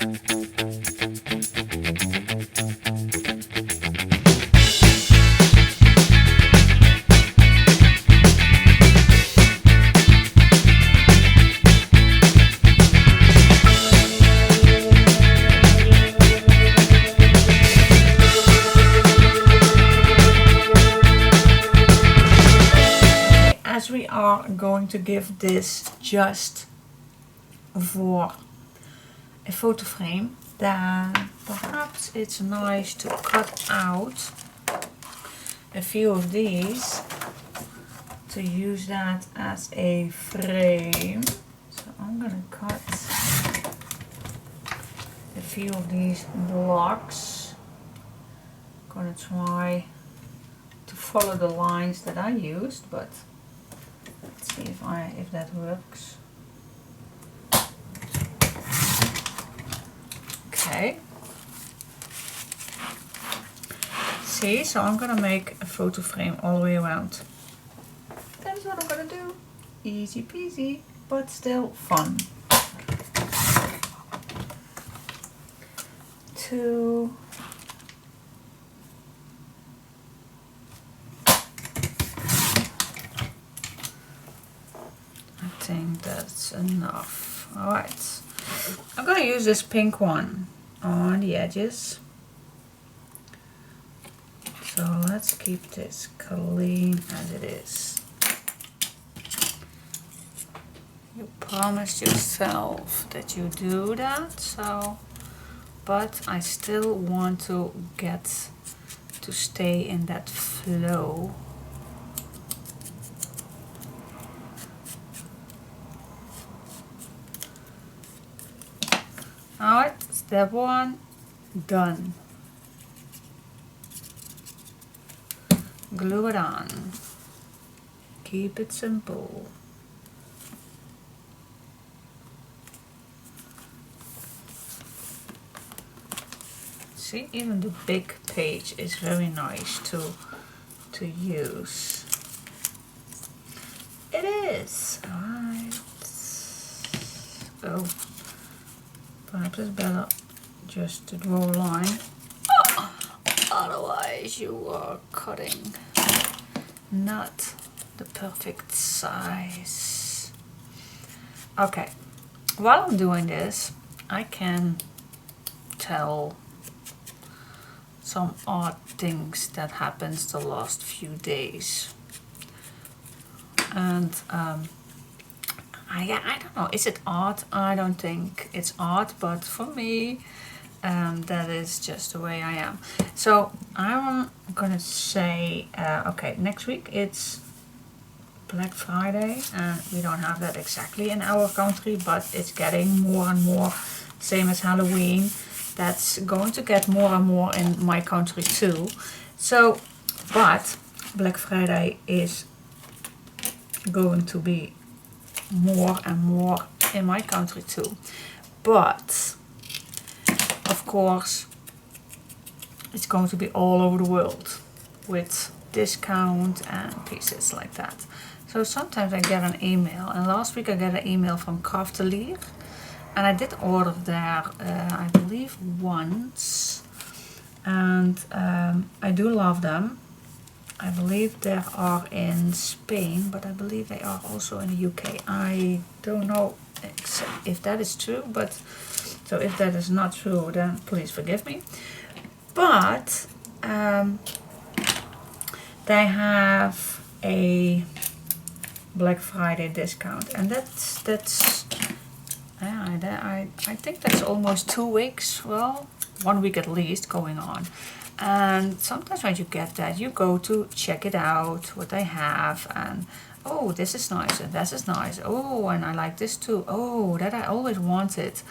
As we are going to give this just for a photo frame, then perhaps it's nice to cut out a few of these to use that as a frame. So I'm gonna cut a few of these blocks. I'm gonna try to follow the lines that I used, but let's see if that works. Okay. See, so I'm gonna make a photo frame all the way around. That is what I'm gonna do. Easy peasy, but still fun. 2. I think that's enough. Alright. I'm gonna use this pink one on the edges. So let's keep this clean as it is. You promised yourself that you do that, so, but I still want to get to stay in that flow. Alright, step 1, done. Glue it on. Keep it simple. See, even the big page is very nice to use. It is. Alright. Oh. Perhaps it's better just to draw a line. Oh, otherwise you are cutting not the perfect size. Okay, while I'm doing this, I can tell some odd things that happens the last few days. And I don't know, is it odd? I don't think it's odd, but for me, that is just the way I am. So I'm gonna say, okay, next week it's Black Friday, and we don't have that exactly in our country, but it's getting more and more, same as Halloween. That's going to get more and more in my country too. So, but Black Friday is going to be more and more in my country too. But of course it's going to be all over the world with discount and pieces like that. So sometimes I get an email, and last week I got an email from Craftelier, and I did order there I believe once, and I do love them. I believe they are in Spain, but I believe they are also in the UK. I don't know if that is true, but so if that is not true, then please forgive me. But they have a Black Friday discount, and that's I think that's almost 2 weeks, well, 1 week at least going on. And sometimes when you get that, you go to check it out, what they have, and oh, this is nice, and this is nice, oh, and I like this too, oh, that I always wanted.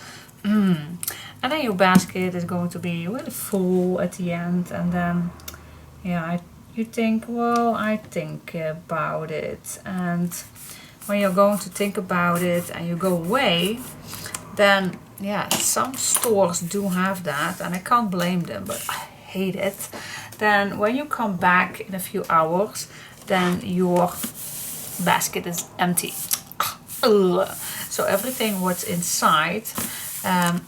And then your basket is going to be really full at the end, and then, yeah, you think, well, I think about it, and when you're going to think about it and you go away, then, yeah, some stores do have that, and I can't blame them, but I hate it. Then when you come back in a few hours, then your basket is empty. So everything what's inside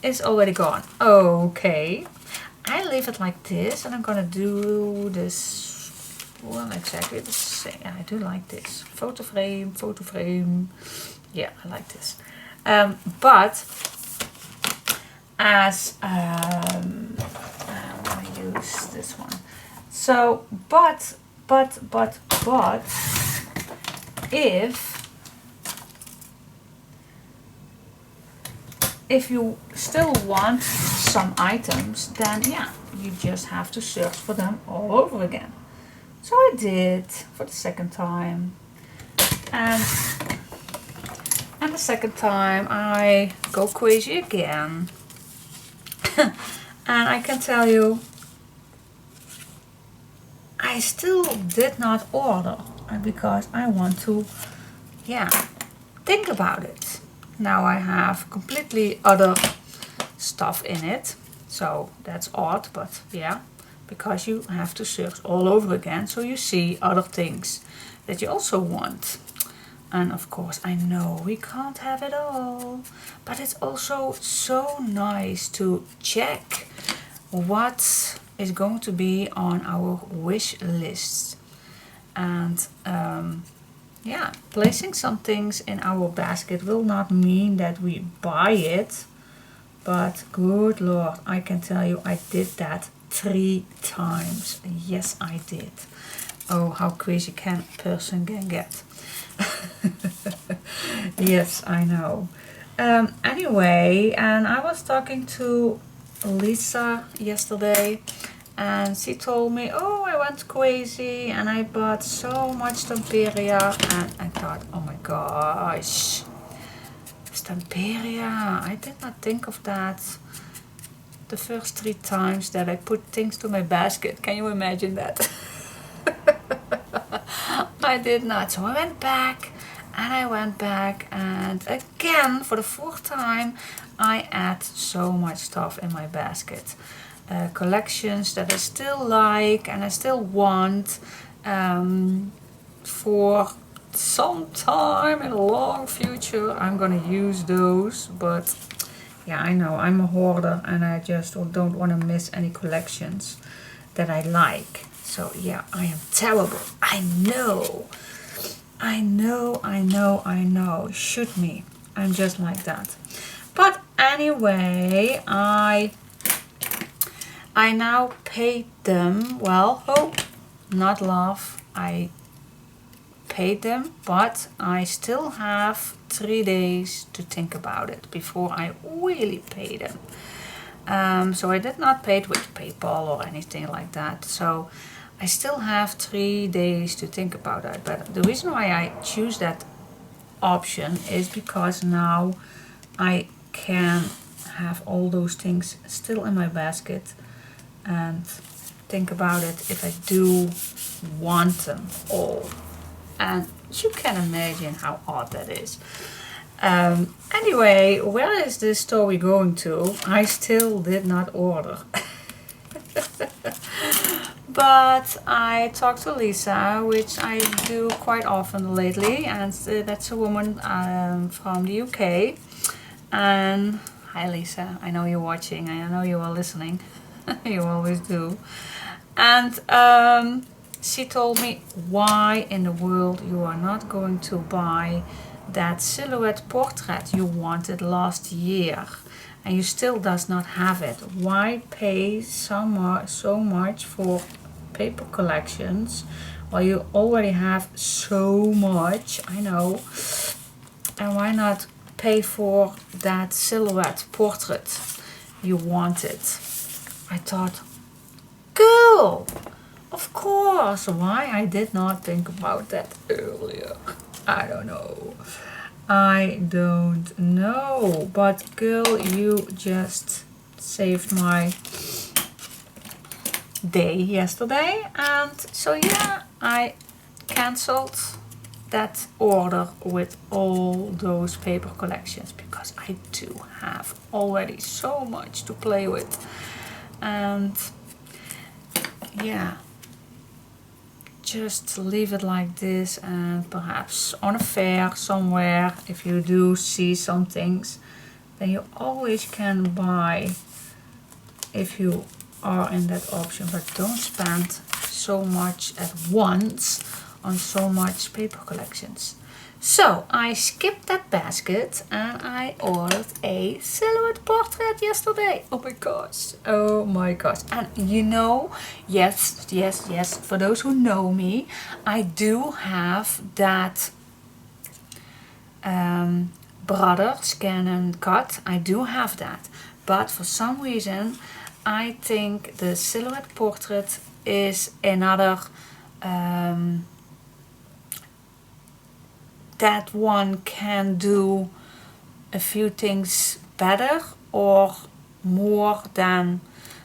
is already gone. Okay, I leave it like this, and I'm gonna do this, well, exactly the same. I do like this. Photo frame. Yeah, I like this. But as I'm gonna use this one. So, but if you still want some items, then yeah, you just have to search for them all over again. So I did for the second time, and the second time I go crazy again. And I can tell you, I still did not order because I want to, yeah, think about it. Now I have completely other stuff in it, so that's odd, but yeah, because you have to search all over again, so you see other things that you also want. And of course, I know we can't have it all, but it's also so nice to check what is going to be on our wish list. And yeah, placing some things in our basket will not mean that we buy it, but good Lord, I can tell you I did that 3 times. Yes, I did. Oh, how crazy can a person can get. Yes, I know. Anyway, and I was talking to Lisa yesterday, and she told me, oh, I went crazy and I bought so much Stamperia, and I thought, oh my gosh, Stamperia, I did not think of that the first 3 times that I put things to my basket. Can you imagine that? I did not. So I went back and again for the 4th time I add so much stuff in my basket. Collections that I still like and I still want for some time in the long future. I'm gonna use those, but yeah, I know I'm a hoarder and I just don't want to miss any collections that I like. So yeah, I am terrible. I know. Shoot me. I'm just like that. But anyway, I now paid them. Well, oh, not laugh. I paid them, but I still have 3 days to think about it before I really pay them. So I did not pay it with PayPal or anything like that. So I still have 3 days to think about it. But the reason why I choose that option is because now I can have all those things still in my basket and think about it if I do want them all. And you can imagine how odd that is. Anyway, where is this story going to? I still did not order. But I talked to Lisa, which I do quite often lately, and that's a woman from the UK. And hi Lisa, I know you're watching, I know you are listening. You always do. And she told me, why in the world you are not going to buy that silhouette portrait you wanted last year and you still does not have it. Why pay so much for paper collections while you already have so much? I know. And why not pay for that silhouette portrait you wanted? I thought, girl, of course. Why I did not think about that earlier? I don't know. But girl, you just saved my day yesterday. And so yeah, I cancelled that order with all those paper collections because I do have already so much to play with. And yeah, just leave it like this, and perhaps on a fair somewhere, if you do see some things, then you always can buy if you are in that option, but don't spend so much at once on so much paper collections. So I skipped that basket and I ordered a silhouette portrait yesterday. Oh my gosh, oh my gosh. And you know, yes, for those who know me, I do have that brother scan and cut. I do have that, but for some reason I think the silhouette portrait is another that one can do a few things better or more than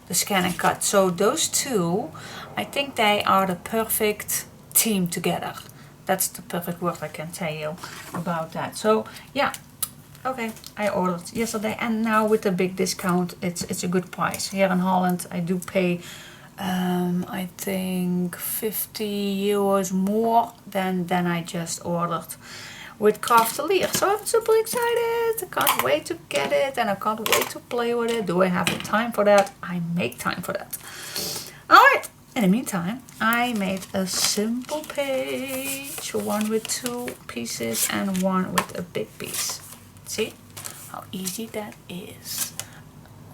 the scan and cut. So those two, I think they are the perfect team together. That's the perfect word I can tell you about that. So yeah, okay, I ordered yesterday, and now with the big discount, it's a good price. Here in Holland, I do pay I think 50 euros more than I just ordered with Craftelier. So I'm super excited. I can't wait to get it, and I can't wait to play with it. Do I have the time for that? I make time for that. Alright, in the meantime, I made a simple page, one with 2 pieces and one with a big piece. See how easy that is?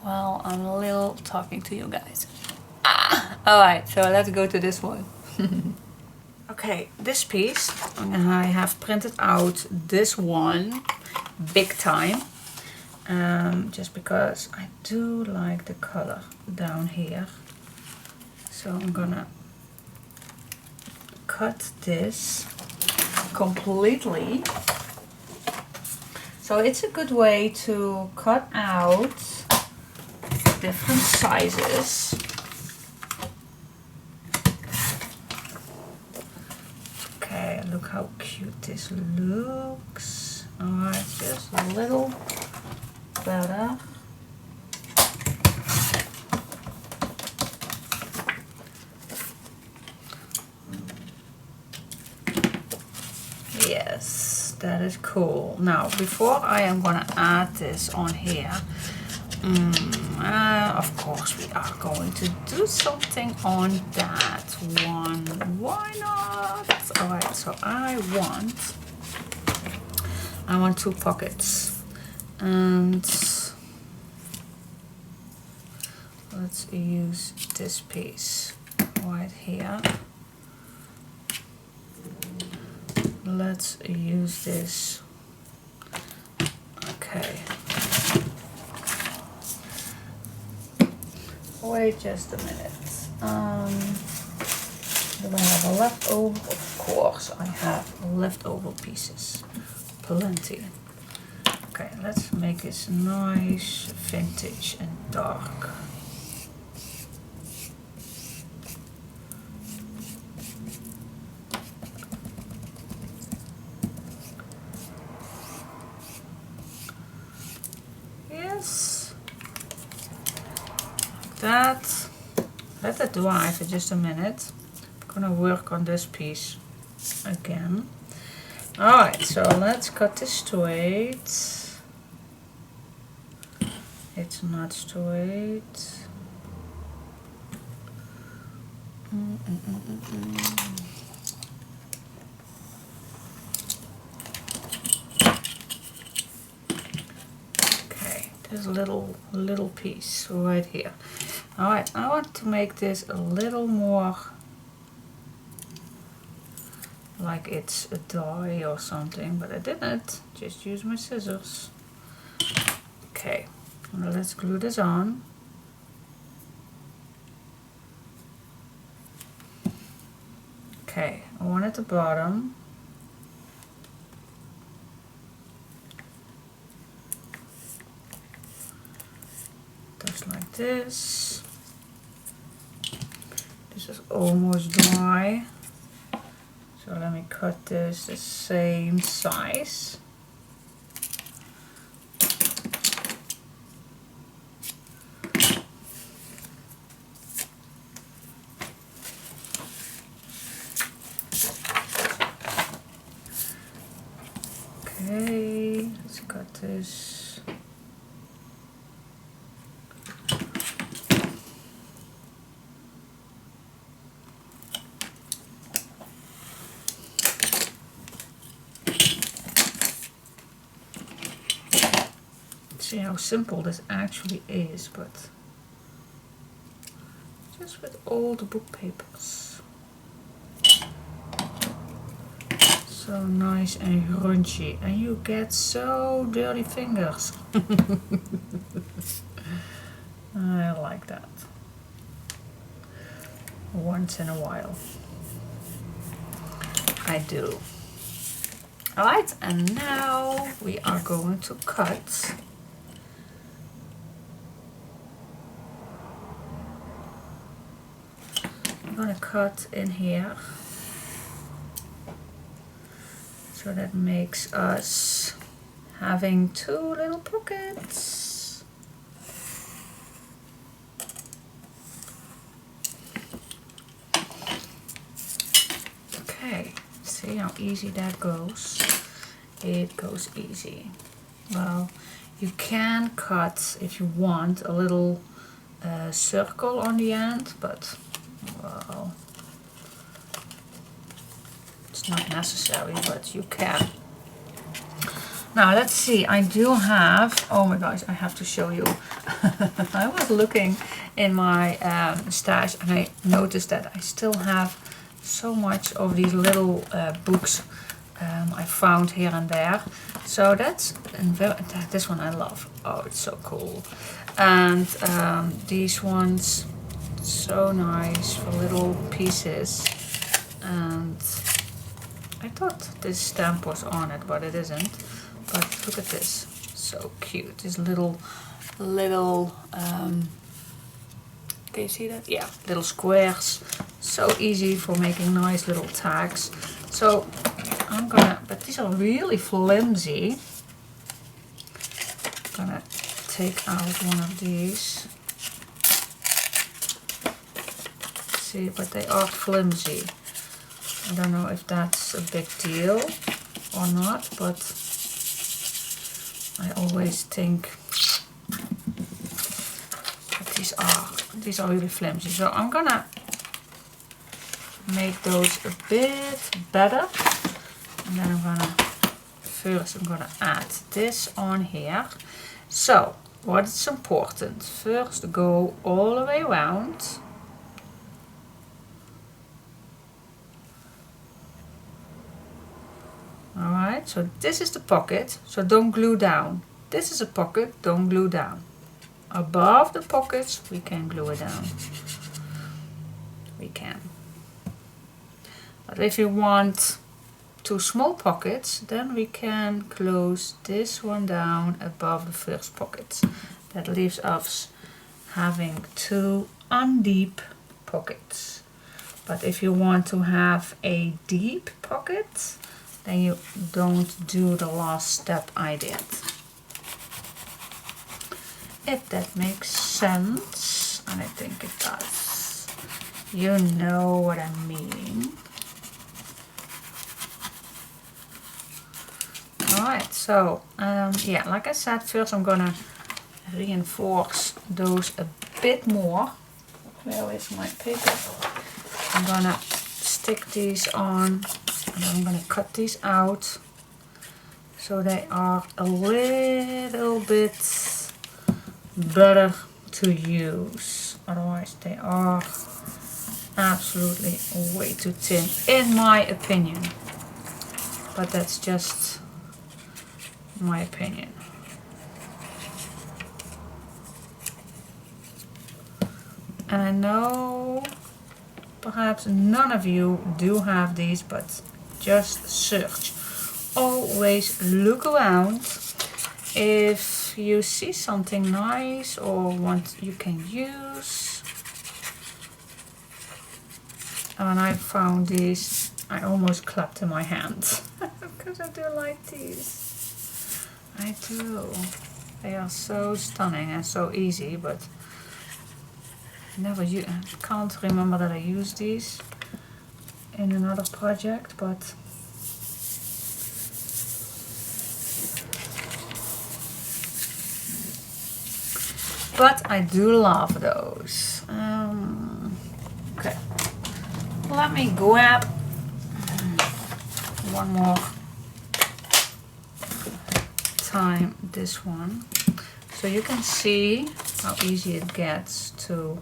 Well, I'm a little talking to you guys. Alright, so let's go to this one. Okay, this piece, I have printed out this one big time. Just because I do like the color down here. So I'm gonna cut this completely. So it's a good way to cut out different sizes. Okay, look how cute this looks. Alright, just a little better. Yes, that is cool. Now, before I am gonna add this on here, of course we are going to do something on that one. Why not? Alright, so I want 2 pockets, and let's use this piece right here. Let's use this. Okay. Wait just a minute. Do I have a leftover? Of course I have leftover pieces. Plenty. Okay, let's make this nice, vintage and dark. Yes. That. Let that dry for just a minute. I'm gonna work on this piece again. Alright, so let's cut this straight. It's not straight. Okay, this little piece right here. Alright, I want to make this a little more like it's a die or something, but I didn't. Just use my scissors. Okay, now let's glue this on. Okay, one at the bottom. Just like this. This is almost dry. So let me cut this the same size. Okay, let's cut this See how simple this actually is, but just with old book papers. So nice and crunchy, and you get so dirty fingers. I like that. Once in a while. I do. Alright, and now we are going to cut. I'm going to cut in here. So that makes us having 2 little pockets. Okay, see how easy that goes? It goes easy. Well, you can cut, if you want, a little circle on the end, but well, it's not necessary, but you can. Now let's see, I do have, oh my gosh, I have to show you. I was looking in my stash and I noticed that I still have so much of these little books I found here and there. So that's, and this one I love. Oh, it's so cool. And these ones, so nice for little pieces. And I thought this stamp was on it, but it isn't. But look at this, so cute. These little, can you see that? Yeah, little squares. So easy for making nice little tags. So I'm gonna, but these are really flimsy. I'm gonna take out one of these. See, but they are flimsy. I don't know if that's a big deal or not, but I always think that these are really flimsy. So I'm gonna make those a bit better, and then I'm gonna add this on here. So what is important? First, go all the way around. Alright, so this is the pocket, so don't glue down. This is a pocket, don't glue down. Above the pockets, we can glue it down. We can. But if you want 2 small pockets, then we can close this one down above the first pocket. That leaves us having 2 undeep pockets. But if you want to have a deep pocket, then you don't do the last step I did. If that makes sense, and I think it does. You know what I mean. Alright, so yeah, like I said, first I'm gonna reinforce those a bit more. Where is my paper? I'm gonna stick these on, and I'm gonna cut these out so they are a little bit better to use. Otherwise they are absolutely way too thin, in my opinion. But that's just my opinion. And I know perhaps none of you do have these, but just search. Always look around. If you see something nice or want you can use. And when I found these, I almost clapped in my hands because I do like these. I do. They are so stunning and so easy, but I can't remember that I used these in another project, but I do love those. Okay, let me grab one more time this one. So you can see how easy it gets to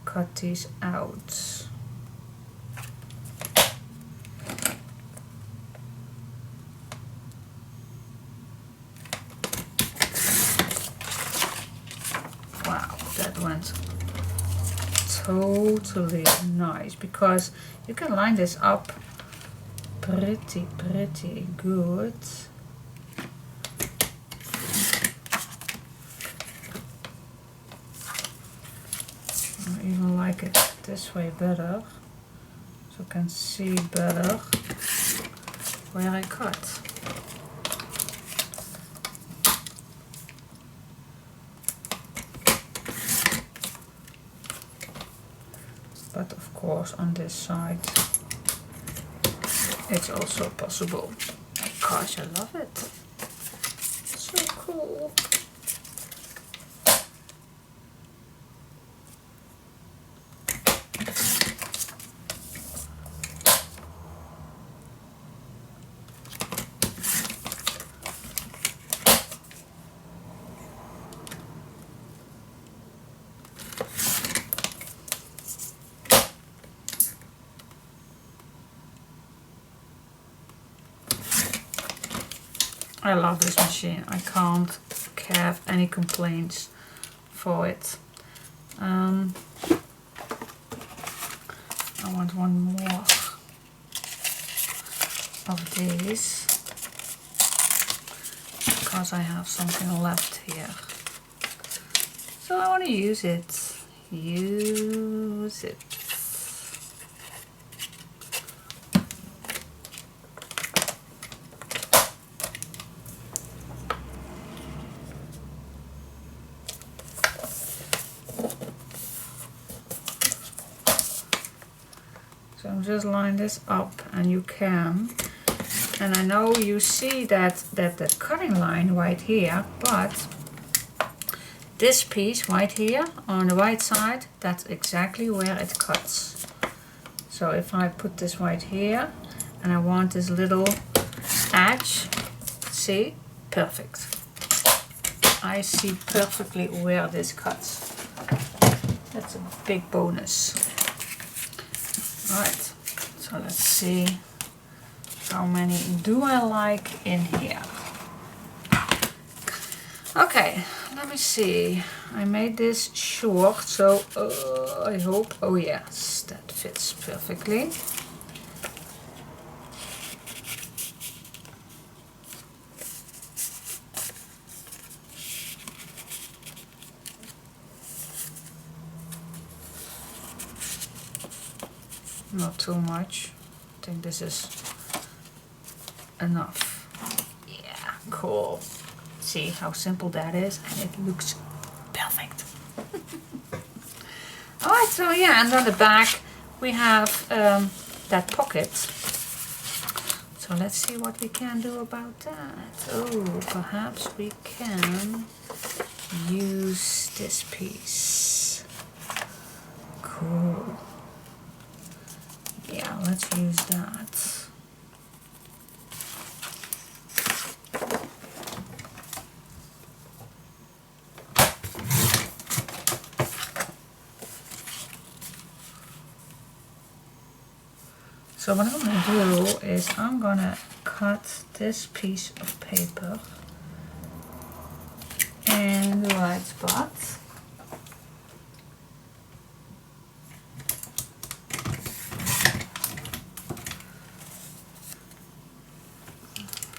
cut these out. Wow, that went totally nice, because you can line this up pretty good. I even like it this way better, so I can see better where I cut. But of course on this side it's also possible. Gosh, I love it. So cool. I love this machine. I can't have any complaints for it. I want one more of these because I have something left here. So I want to use it. Use it. So I'm just line this up, and you can, and I know you see that the cutting line right here, but this piece right here on the right side, that's exactly where it cuts. So if I put this right here and I want this little edge, see, perfect. I see perfectly where this cuts. That's a big bonus. Alright, so let's see how many do I like in here. Okay, let me see. I made this short, so I hope, oh yes, that fits perfectly. Not too much. I think this is enough. Yeah, cool. See how simple that is, and it looks perfect. Alright, so yeah, and on the back we have that pocket. So let's see what we can do about that. Oh, perhaps we can use this piece. Cool. Yeah, let's use that. So what I'm going to do is I'm going to cut this piece of paper in the right spot.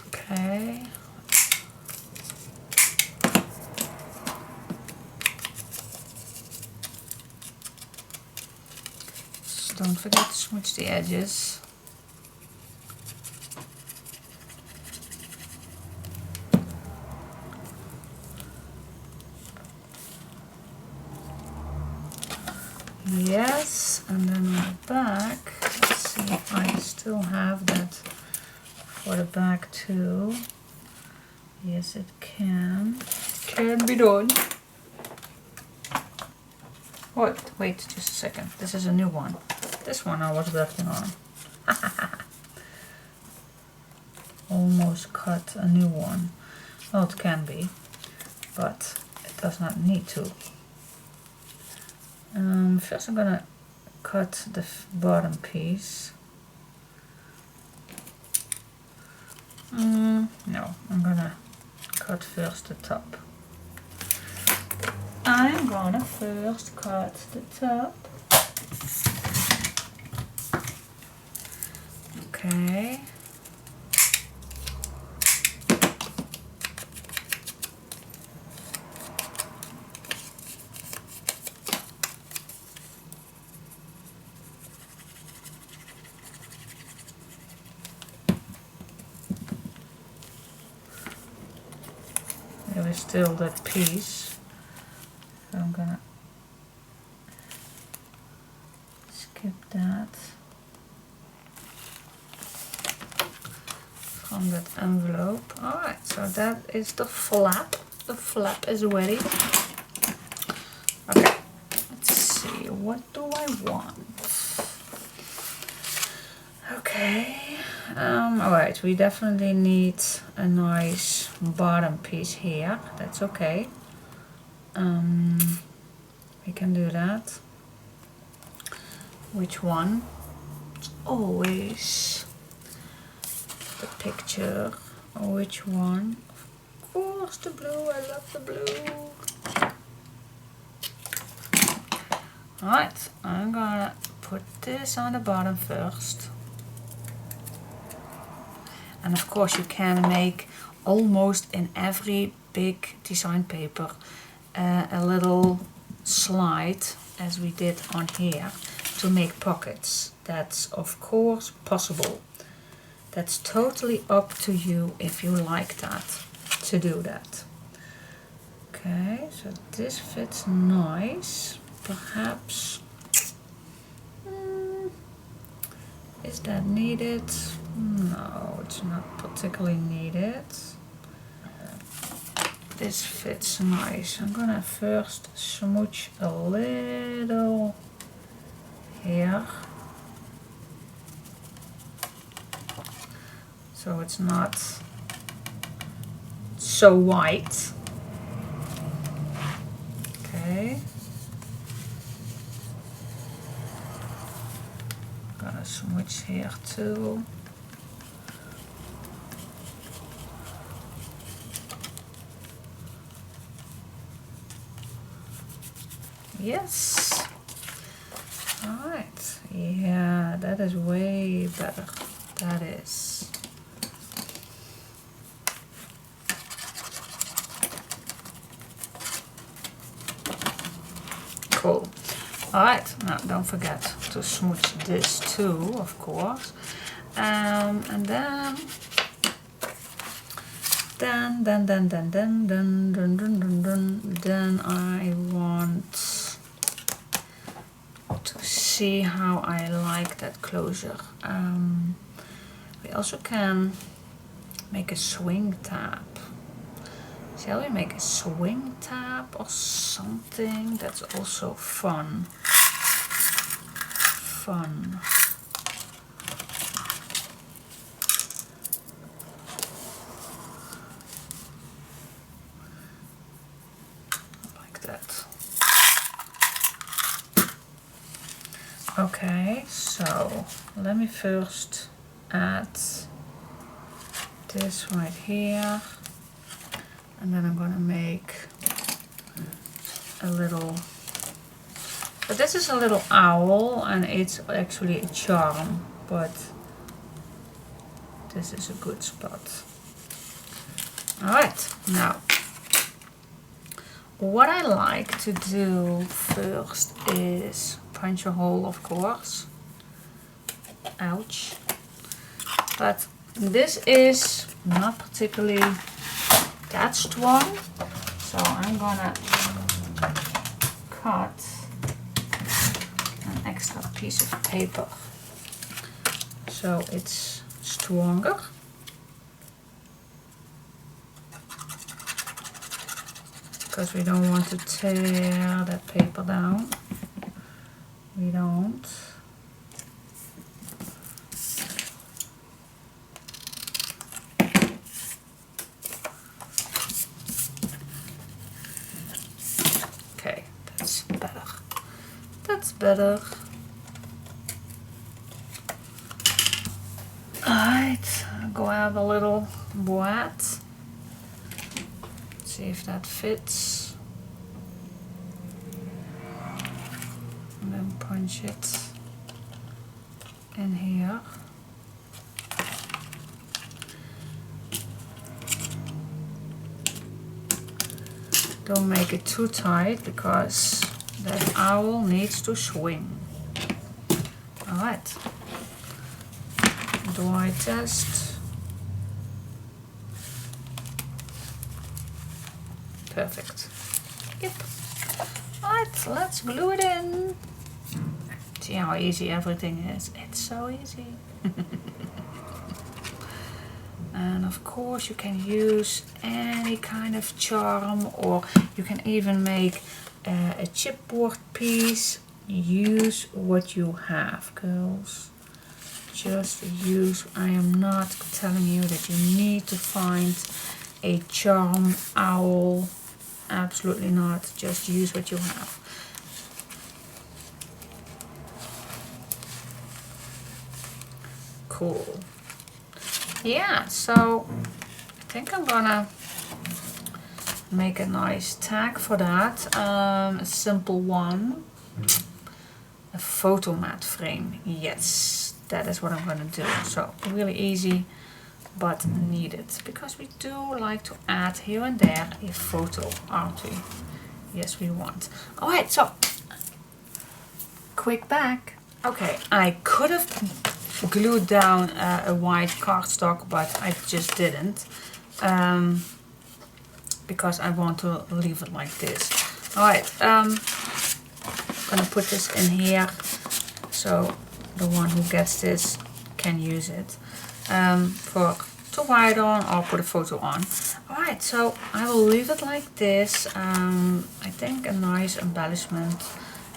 Okay. Just don't forget to smooch the edges. Yes, and then on the back, let's see if I still have that for the back too. Yes, it can. Can be done. Wait just a second. This is a new one. This one I was working on. Almost cut a new one. Well, it can be. but it does not need to. First I'm gonna cut the bottom piece. No, I'm gonna cut first the top. I'm gonna first cut the top. Okay. There is still that piece, so I'm gonna skip that from that envelope. Alright, so that is the flap. The flap is ready. Okay, let's see, what do I want? Okay, alright, we definitely need a nice bottom piece here. That's okay. We can do that. Which one? It's always the picture. Which one? Of course, the blue. I love the blue. Alright, I'm gonna put this on the bottom first. And of course you can make almost in every big design paper a little slide, as we did on here, to make pockets. That's of course possible. That's totally up to you if you like that, to do that. Okay, so this fits nice. Perhaps, is that needed? No, it's not particularly needed. This fits nice. I'm gonna first smooch a little here, so it's not so white. Okay. Gonna smooch here too. Yes. Alright. Yeah, that is way better. That is. Cool. Alright, now don't forget to smooch this too, of course. And then I want to see how I like that closure. We also can make a swing tab. Shall we make a swing tab or something? That's also fun. Like that. Okay, so let me first add this right here, and then I'm gonna make a little, but this is a little owl and it's actually a charm, but this is a good spot. Alright, now what I like to do first is punch a hole, of course. Ouch. But this is not particularly that strong, so I'm gonna cut an extra piece of paper so it's stronger. Because we don't want to tear that paper down. We don't. That's better. Alright, grab a little boîte. See if that fits. And then punch it in here. Don't make it too tight because that owl needs to swing. Alright. Do I test? Perfect. Yep. Alright, let's glue it in. See how easy everything is. It's so easy. And of course you can use any kind of charm, or you can even make a chipboard piece. Use what you have, girls. Just use. I am not telling you that you need to find a charm owl. Absolutely not. Just use what you have. Cool. Yeah, so I think I'm gonna make a nice tag for that. A simple one. A photo mat frame. Yes, that is what I'm gonna do. So really easy, but needed, because we do like to add here and there a photo, aren't we? Yes, we want. Alright, so quick back. Okay, I could have glued down a white cardstock, but I just didn't, because I want to leave it like this. Alright, I'm gonna put this in here so the one who gets this can use it to write on or put a photo on. Alright, so I will leave it like this. I think a nice embellishment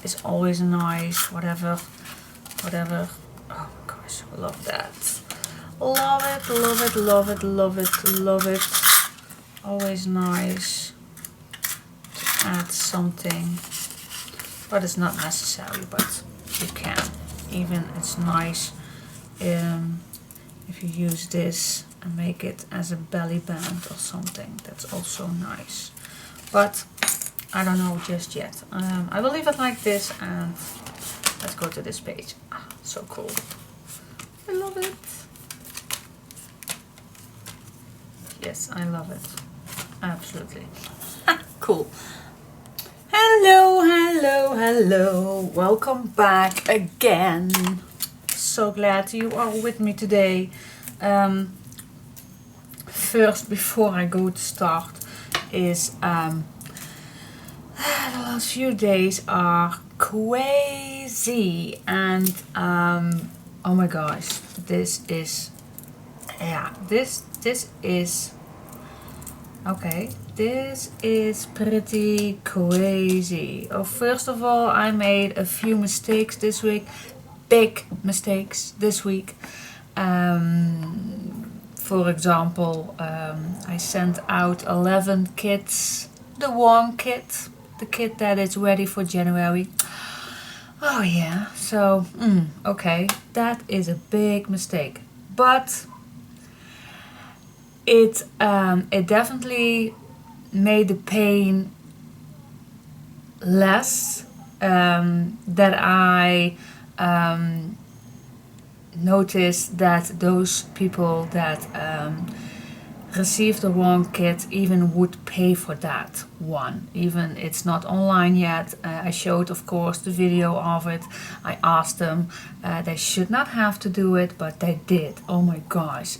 is always nice, whatever. Oh gosh, love that. Love it, love it, love it, love it, love it. Always nice to add something, but it's not necessary, but you can. Even it's nice if you use this and make it as a belly band or something. That's also nice, but I don't know just yet. I will leave it like this, and let's go to this page. Ah, so cool. I love it. Yes, I love it. Absolutely. Cool. Hello, hello, hello. Welcome back again. So glad you are with me today. First, before I go to start, is the last few days are crazy, and oh my gosh, this is okay, this is pretty crazy. Oh, first of all, I made a few mistakes this week, big mistakes this week. For example, I sent out 11 kits, the warm kit, the kit that is ready for January. Oh yeah, so okay, that is a big mistake, but it definitely made the pain less. That I noticed that those people that received the wrong kit even would pay for that one. Even it's not online yet. I showed, of course, the video of it. I asked them. They should not have to do it, but they did. Oh my gosh.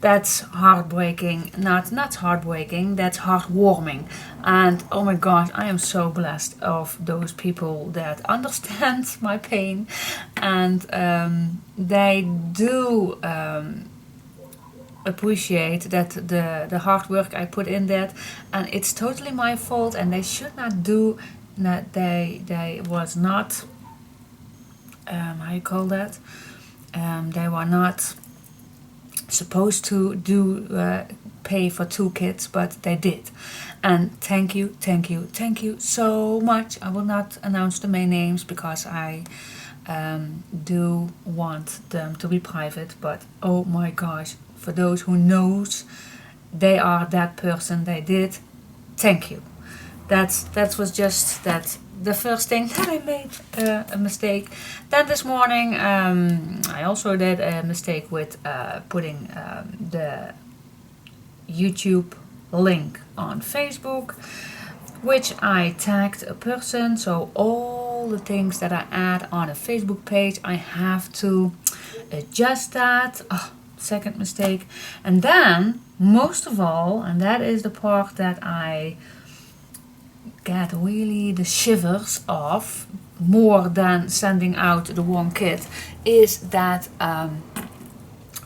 That's heartbreaking. Not heartbreaking, that's heartwarming. And oh my gosh, I am so blessed of those people that understand my pain, and they do appreciate that the hard work I put in that, and it's totally my fault, and they should not do that. They was not how you call that, they were not supposed to do pay for 2 kids, but they did. And thank you, thank you, thank you so much. I will not announce the main names because I do want them to be private, but oh my gosh, for those who knows they are that person, they did, thank you. That was just that the first thing that I made a mistake. Then this morning I also did a mistake with putting the YouTube link on Facebook, which I tagged a person. So all the things that I add on a Facebook page, I have to adjust that. Oh, second mistake. And then most of all, and that is the part that I get really the shivers of more than sending out the one kit, is that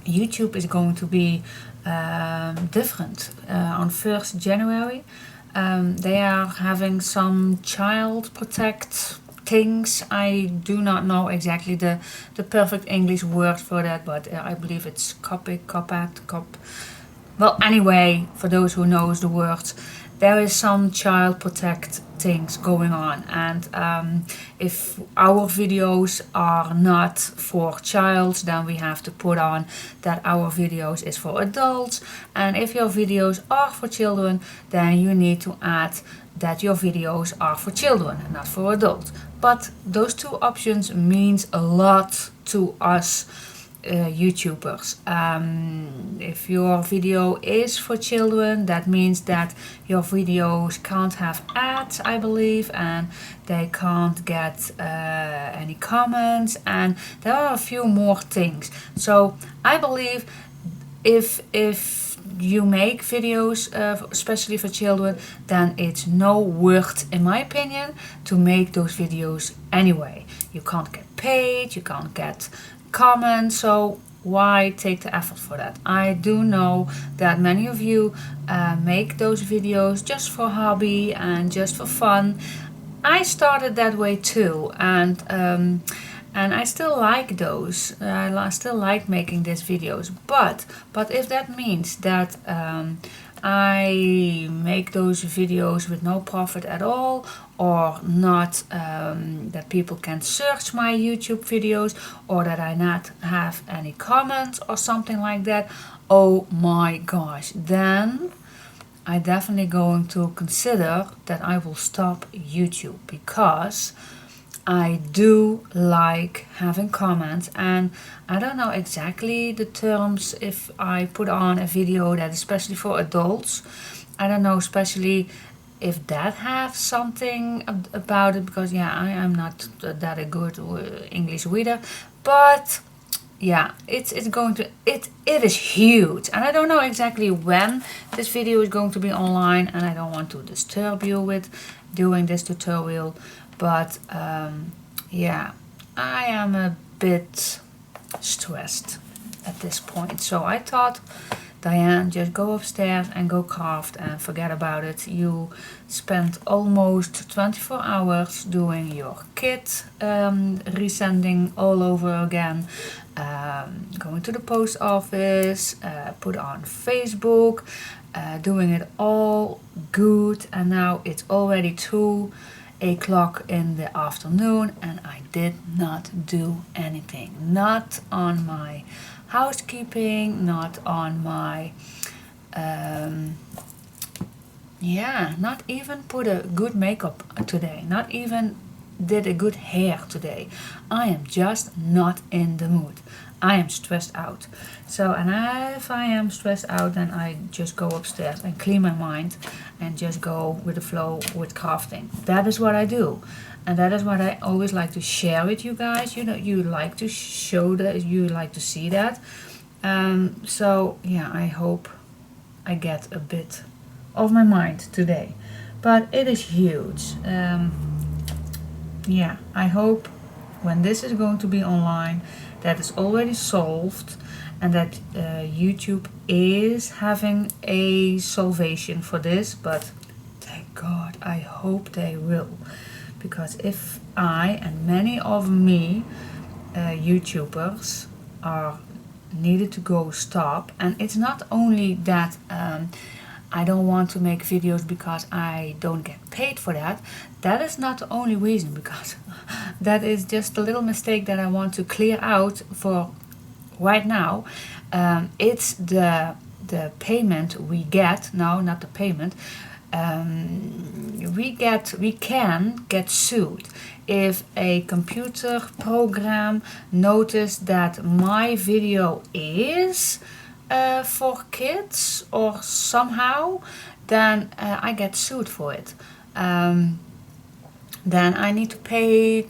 YouTube is going to be different on 1st January. They are having some child protect things. I do not know exactly the perfect English word for that, but I believe it's well, anyway, for those who knows the words, there is some child protect things going on, and if our videos are not for childs, then we have to put on that our videos is for adults, and if your videos are for children, then you need to add that your videos are for children, not for adults. But those two options means a lot to us YouTubers. If your video is for children, that means that your videos can't have ads, I believe, and they can't get any comments, and there are a few more things. So I believe if you make videos especially for children, then it's no worth, in my opinion, to make those videos anyway. You can't get paid, you can't get comments, so why take the effort for that? I do know that many of you make those videos just for hobby and just for fun. I started that way too, and I still like those. I still like making these videos, but if that means that I make those videos with no profit at all, or not that people can search my YouTube videos, or that I not have any comments or something like that, oh my gosh, then I definitely going to consider that I will stop YouTube, because I do like having comments, and I don't know exactly the terms if I put on a video that is especially for adults. I don't know especially if that has something about it, because yeah, I am not that a good English reader, but yeah, it's going to, it is huge, and I don't know exactly when this video is going to be online, and I don't want to disturb you with doing this tutorial, but yeah, I am a bit stressed at this point. So I thought, Diane, just go upstairs and go craft and forget about it. You spent almost 24 hours doing your kit, resending all over again, going to the post office, put on Facebook, doing it all good, and now it's already 2 o'clock in the afternoon, and I did not do anything. Not on my housekeeping, not on my yeah, not even put a good makeup today, not even did a good hair today. I am just not in the mood. I am stressed out. So, and if I am stressed out, then I just go upstairs and clean my mind and just go with the flow with crafting. That is what I do. And that is what I always like to share with you guys. You know, you like to show that, you like to see that. So yeah, I hope I get a bit of my mind today. But it is huge. Yeah, I hope when this is going to be online, that is already solved, and that YouTube is having a salvation for this. But thank God, I hope they will, because if I and many of me YouTubers are needed to go stop. And it's not only that I don't want to make videos because I don't get paid for that. That is not the only reason, because that is just a little mistake that I want to clear out for right now. It's the payment we get. No, not the payment. We can get sued if a computer program notices that my video is for kids or somehow, then I get sued for it. Then I need to pay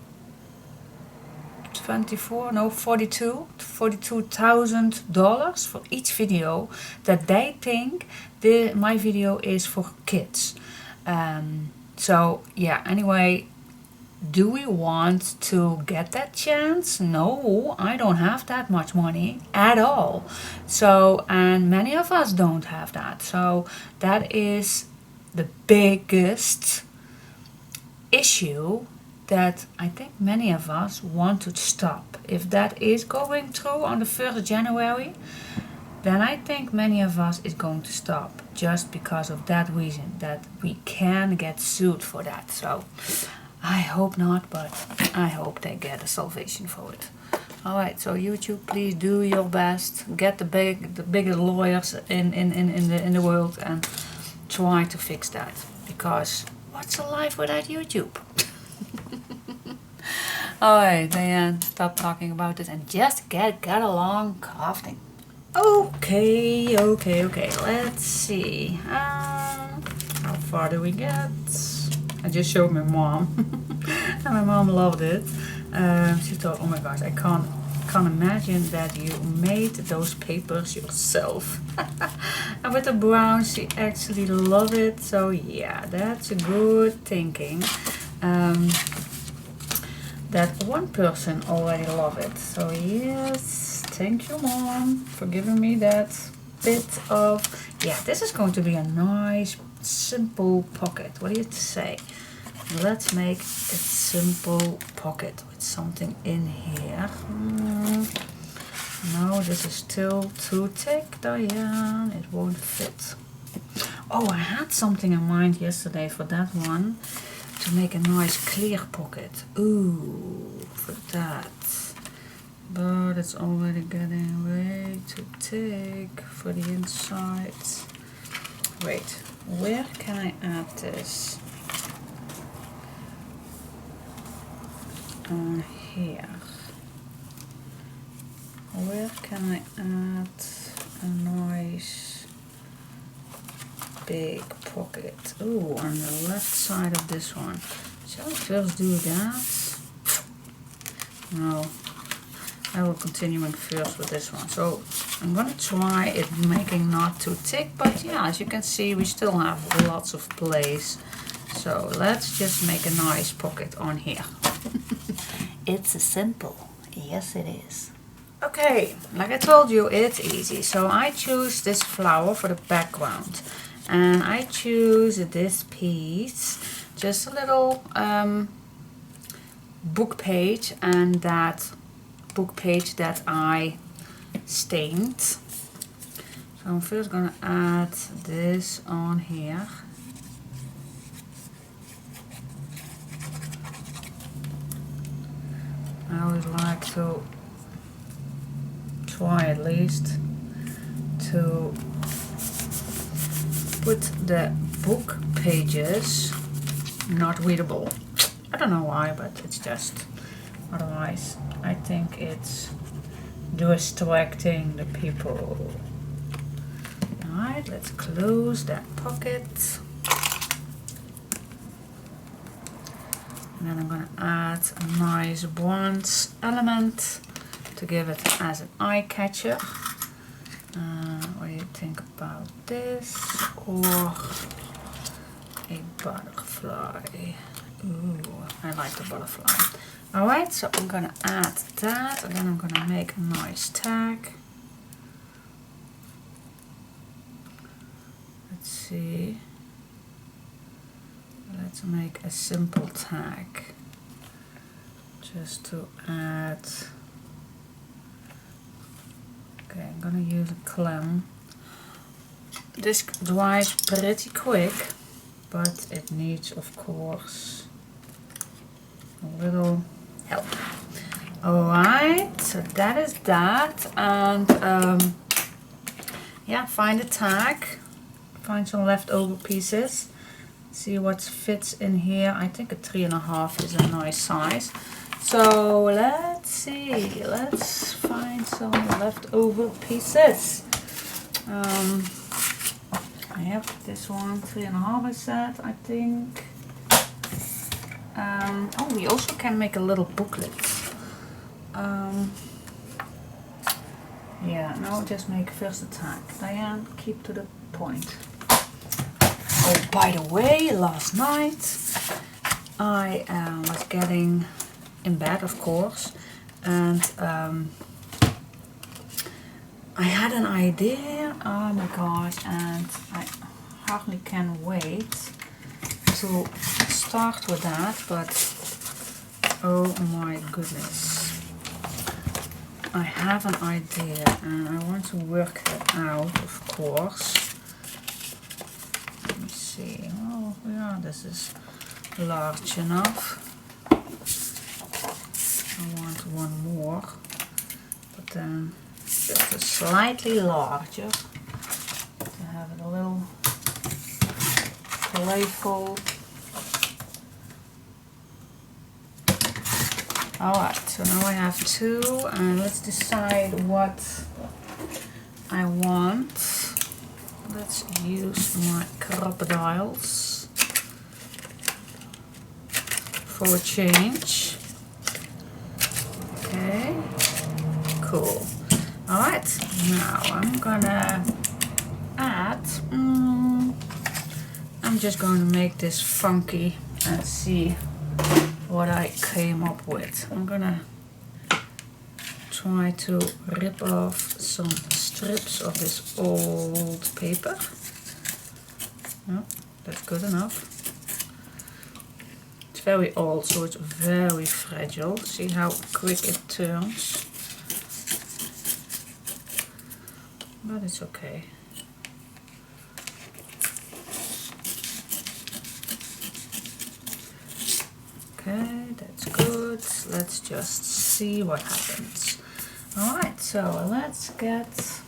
$42,000 for each video that they think my video is for kids. So yeah, anyway, do we want to get that chance? No, I don't have that much money at all. So, and many of us don't have that. So that is the biggest issue that I think many of us want to stop. If that is going through on the 1st of January, then I think many of us is going to stop just because of that reason, that we can get sued for that. So I hope not, but I hope they get a salvation for it. Alright, so YouTube, please do your best. Get the biggest lawyers in the world and try to fix that. Because what's a life without YouTube? Alright, Diane, stop talking about this and just get along crafting. Okay, let's see. How far do we get? I just showed my mom. And my mom loved it. She thought, oh my gosh, I can't imagine that you made those papers yourself. And with the brown, she actually loved it. So yeah, that's a good thinking. That one person already loved it. So yes, thank you, Mom, for giving me that bit of... Yeah, this is going to be a nice, simple pocket. What do you say? Let's make a simple pocket with something in here. No, this is still too thick, Diane. It won't fit. Oh, I had something in mind yesterday for that one. To make a nice clear pocket. Ooh, for that. But it's already getting way too thick for the inside. Wait, where can I add this? Here. Where can I add a nice big pocket? Ooh, on the left side of this one. Shall I first do that? No, I will continue first with this one. So I'm gonna try it making not too thick, but yeah, as you can see, we still have lots of place. So let's just make a nice pocket on here. It's simple. Yes, it is. Okay, like I told you, it's easy. So I choose this flower for the background. And I choose this piece, just a little book page, and that book page that I stained. So I'm first gonna add this on here. I would like to try at least to put the book pages not readable. I don't know why, but it's just, otherwise I think it's distracting the people. Alright, let's close that pocket. And then I'm going to add a nice bronze element to give it as an eye catcher. What do you think about this? Or a butterfly? Ooh, I like the butterfly. Alright, so I'm going to add that, and then I'm going to make a nice tag. Let's see. Let's make a simple tag just to add. gonna use a clam. This dries pretty quick, but it needs, of course, a little help. Alright, so that is that. And yeah, find a tag, find some leftover pieces, see what fits in here. I think a 3.5 is a nice size. So let's see, let's find some leftover pieces. I have this one, 3.5 I said, I think. Oh, we also can make a little booklet. Yeah, no, just make first a tag. Diane, keep to the point. Oh, by the way, last night I was getting in bed, of course, and I had an idea. Oh my gosh, and I hardly can wait to start with that, but oh my goodness. I have an idea and I want to work it out, of course. Let me see. Oh yeah, this is large enough. I want one more, but then just a slightly larger to have it a little playful. Alright, so now I have two, and let's decide what I want. Let's use my crocodiles for a change. Okay, cool. Alright, now I'm gonna add, I'm just going to make this funky and see what I came up with. I'm gonna try to rip off some strips of this old paper. No, that's good enough. It's very old, so it's very fragile. See how quick it turns? But it's okay. Okay, that's good. Let's just see what happens. Alright, so let's get...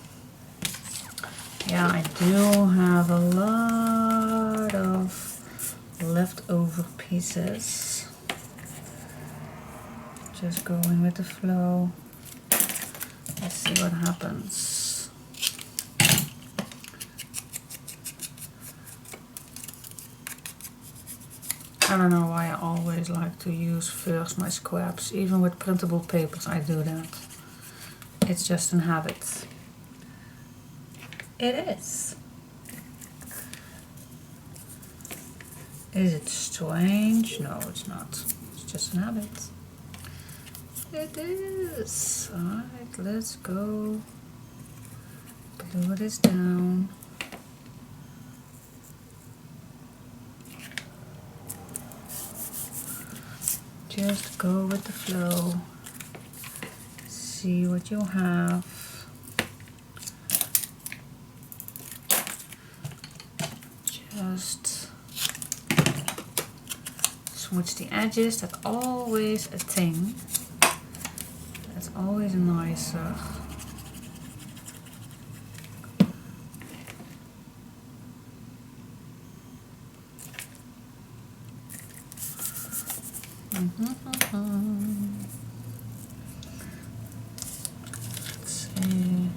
Yeah, I do have a lot of leftover pieces. Just going with the flow. Let's see what happens. I don't know why I always like to use first my scraps. Even with printable papers I do that. It's just a habit. It is. Is it strange? No, it's not. It's just a habit. It is. Alright, let's go. Glue this down. Just go with the flow, see what you have. Just switch the edges, that's always a thing. That's always nicer. Let's see.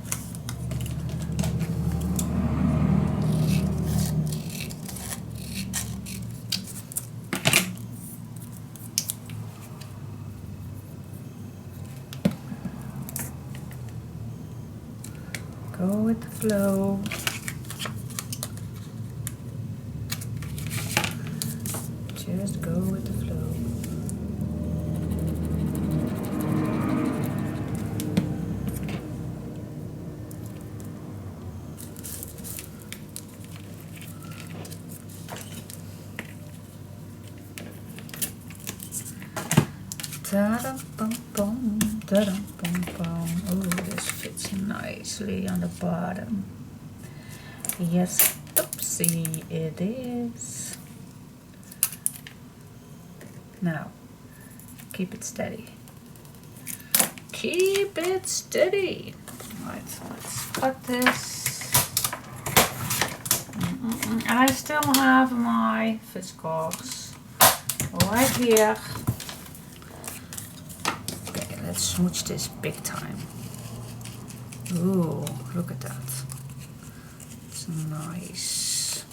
Go with the flow. Just go with the flow. Da-dum-bum-bum, da-dum-bum-bum. Oh, this fits nicely on the bottom. Yes, oopsie, it is. Now, keep it steady. Keep it steady. Right, let's cut this. And I still have my viscose right here. Okay, let's smooch this big time. Ooh, look at that. It's nice.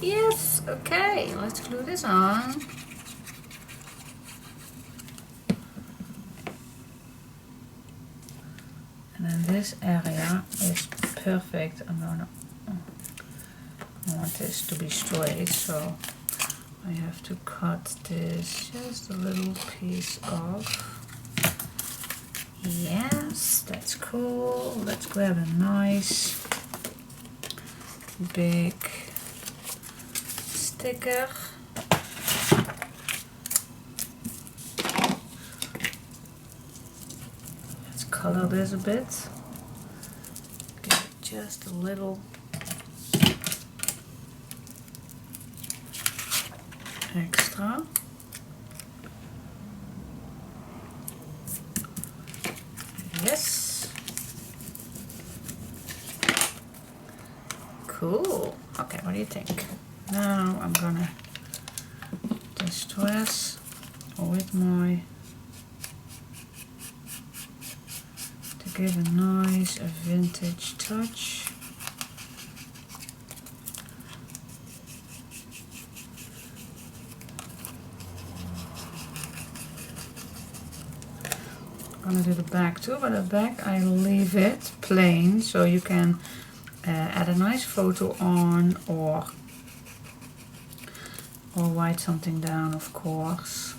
Yes, okay, let's glue this on. And then this area is perfect. I want this to be straight, so I have to cut this just a little piece off. Yes, that's cool. Let's grab a nice big sticker. Let's color this a bit. Give it just a little extra. Yes. Cool. Okay, what do you think? Now I'm gonna distress with my, to give a nice vintage touch. I'm gonna do the back too, but the back I leave it plain so you can add a nice photo on or write something down, of course.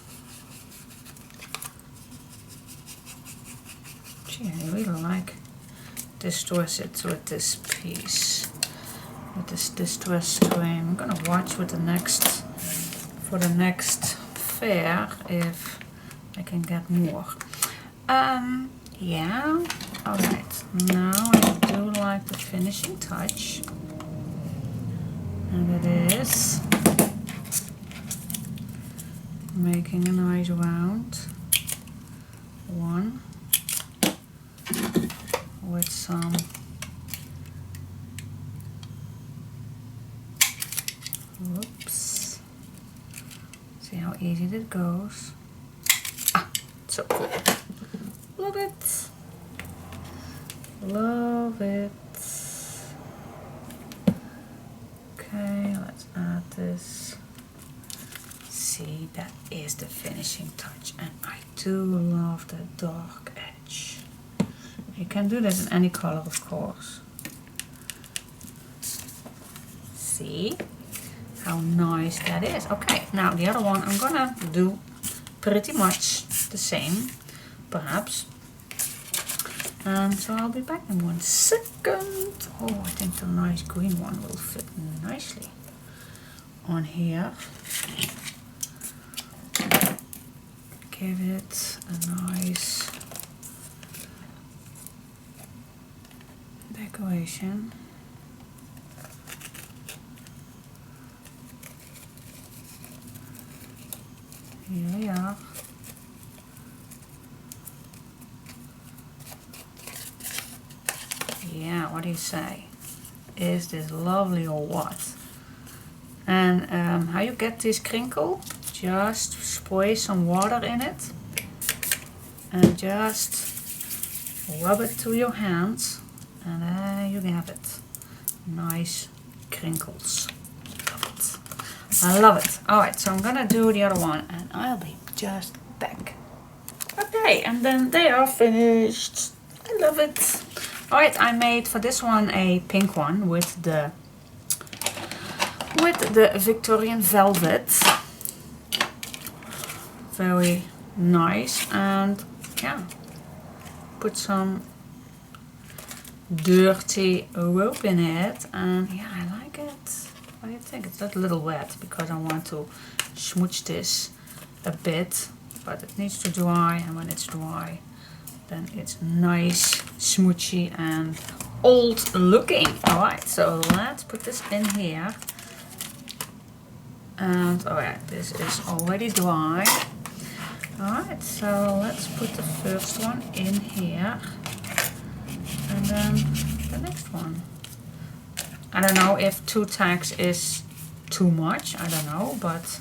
Gee, I really like distress it with this piece, with this distress string. I'm gonna watch with the next, for the next fair, if I can get more. Yeah, alright, now I do like the finishing touch, and it is making a nice round one with some whoops, see how easy that goes. Ah, so cool. Love it. Love it. Okay, let's add this. See, that is the finishing touch, and I do love the dark edge. You can do this in any color, of course. See how nice that is. Okay, now the other one I'm gonna do pretty much the same, perhaps. So I'll be back in 1 second. Oh, I think the nice green one will fit nicely on here. Give it a nice decoration. Here we are. Yeah, what do you say? Is this lovely or what? And how you get this crinkle? Just spray some water in it and just rub it to your hands, and there you have it. Nice crinkles. Love it. I love it. Alright, so I'm gonna do the other one and I'll be just back. Okay, and then they are finished. I love it. Alright, I made for this one a pink one with the Victorian velvet. Very nice, and yeah, put some dirty rope in it, and yeah, I like it. What do you think? It's a little wet because I want to smooch this a bit, but it needs to dry, and when it's dry then it's nice, smoochy and old looking. Alright, so let's put this in here. And alright, this is already dry. Alright, so let's put the first one in here. And then the next one. I don't know if 2 tags is too much, I don't know, but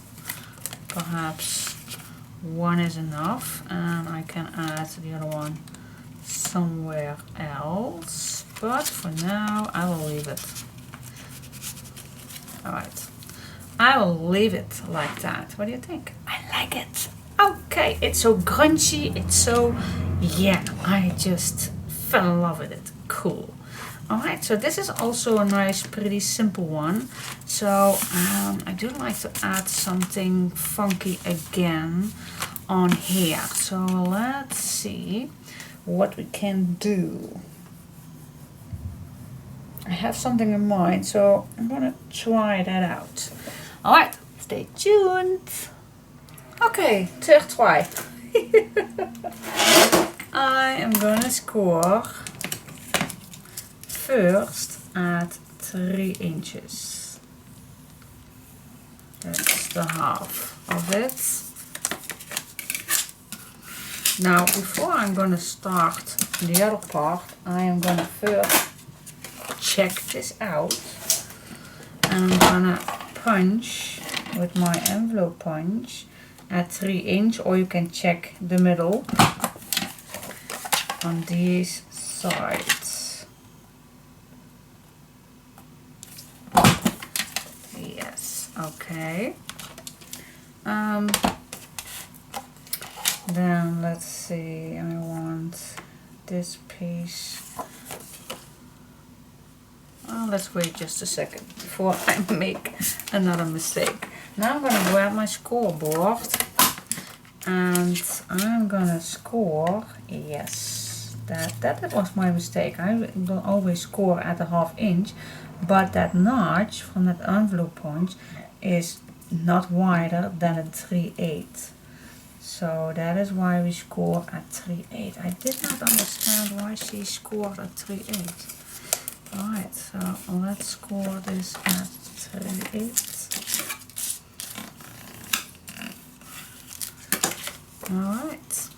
perhaps 1 is enough, and I can add the other one somewhere else, but for now I will leave it. Alright, I will leave it like that. What do you think? I like it. Okay, it's so grungy, it's so, yeah, I just fell in love with it. Cool. Alright, so this is also a nice, pretty simple one. So I do like to add something funky again on here. So let's see what we can do. I have something in mind, so I'm gonna try that out. Alright, stay tuned. Okay, third try. I am gonna score first at 3 inches. That's the half of it. Now, before I'm gonna start the other part, I am gonna first check this out. And I'm gonna punch with my envelope punch at 3 inch, or you can check the middle on these sides. Yes, okay. Then let's see, I want this piece. Oh, let's wait just a second before I make another mistake. Now I'm gonna grab my scoreboard and I'm gonna score. Yes, that was my mistake. I will always score at a 1/2 inch, but that notch from that envelope punch is not wider than a 3/8. So that is why we score at 3/8. I did not understand why she scored at 3/8. Alright, so let's score this at 3/8. Alright,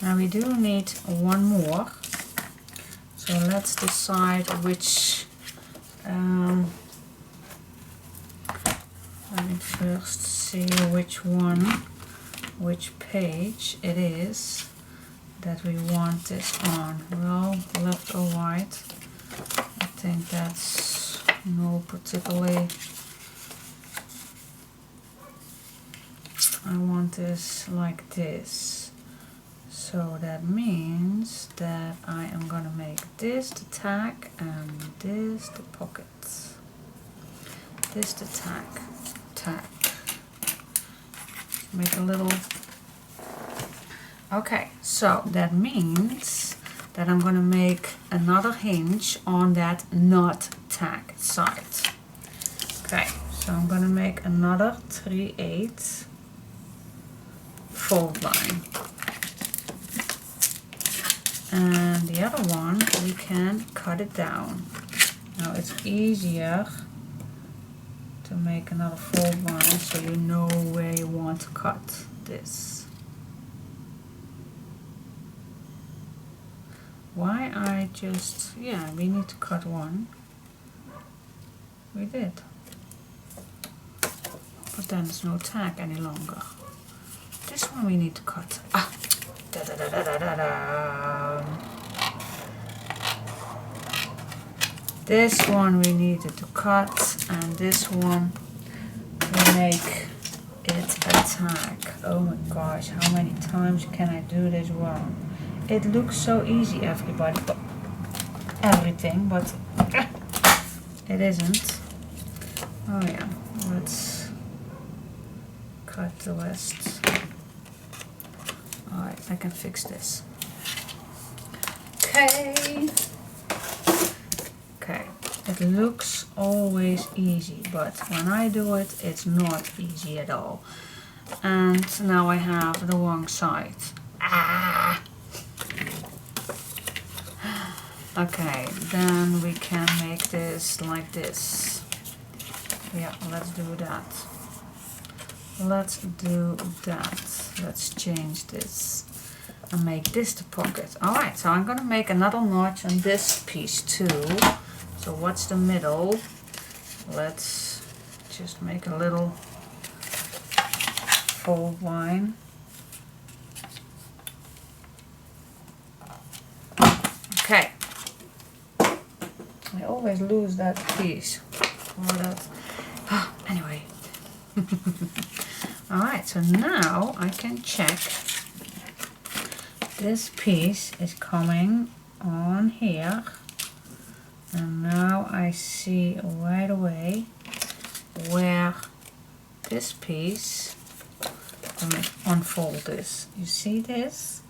now we do need one more, so let's decide which, let me first see which page it is that we want this on. Well, left or right, I think that's no particularly. I want this like this, so that means that I am gonna make this the tag and this the pocket. This the tag. Make a little. Okay, so that means that I'm gonna make another hinge on that not tag side. Okay, so I'm gonna make another 3/8 fold line, and the other one we can cut it down. Now it's easier to make another fold line so you know where you want to cut this. Why I just, yeah, we need to cut one. We did, but then there's no tag any longer. This one we need to cut. Ah, da da da da da da da. This one we needed to cut, and this one we make it a tag. Oh my gosh, how many times can I do this wrong? It looks so easy, everybody, but everything, but it isn't. Oh yeah, let's cut the rest. Alright, I can fix this. Okay. Okay, it looks always easy, but when I do it, it's not easy at all. And now I have the wrong side. Ah! Okay, then we can make this like this. Yeah, let's do that. Let's do that. Let's change this and make this the pocket. Alright, so I'm gonna make another notch on this piece too. So what's the middle? Let's just make a little fold line. Okay. I always lose that piece. Or that. Anyway. Alright, so now I can check. This piece is coming on here. And now I see right away where this piece, let me unfold this. You see this?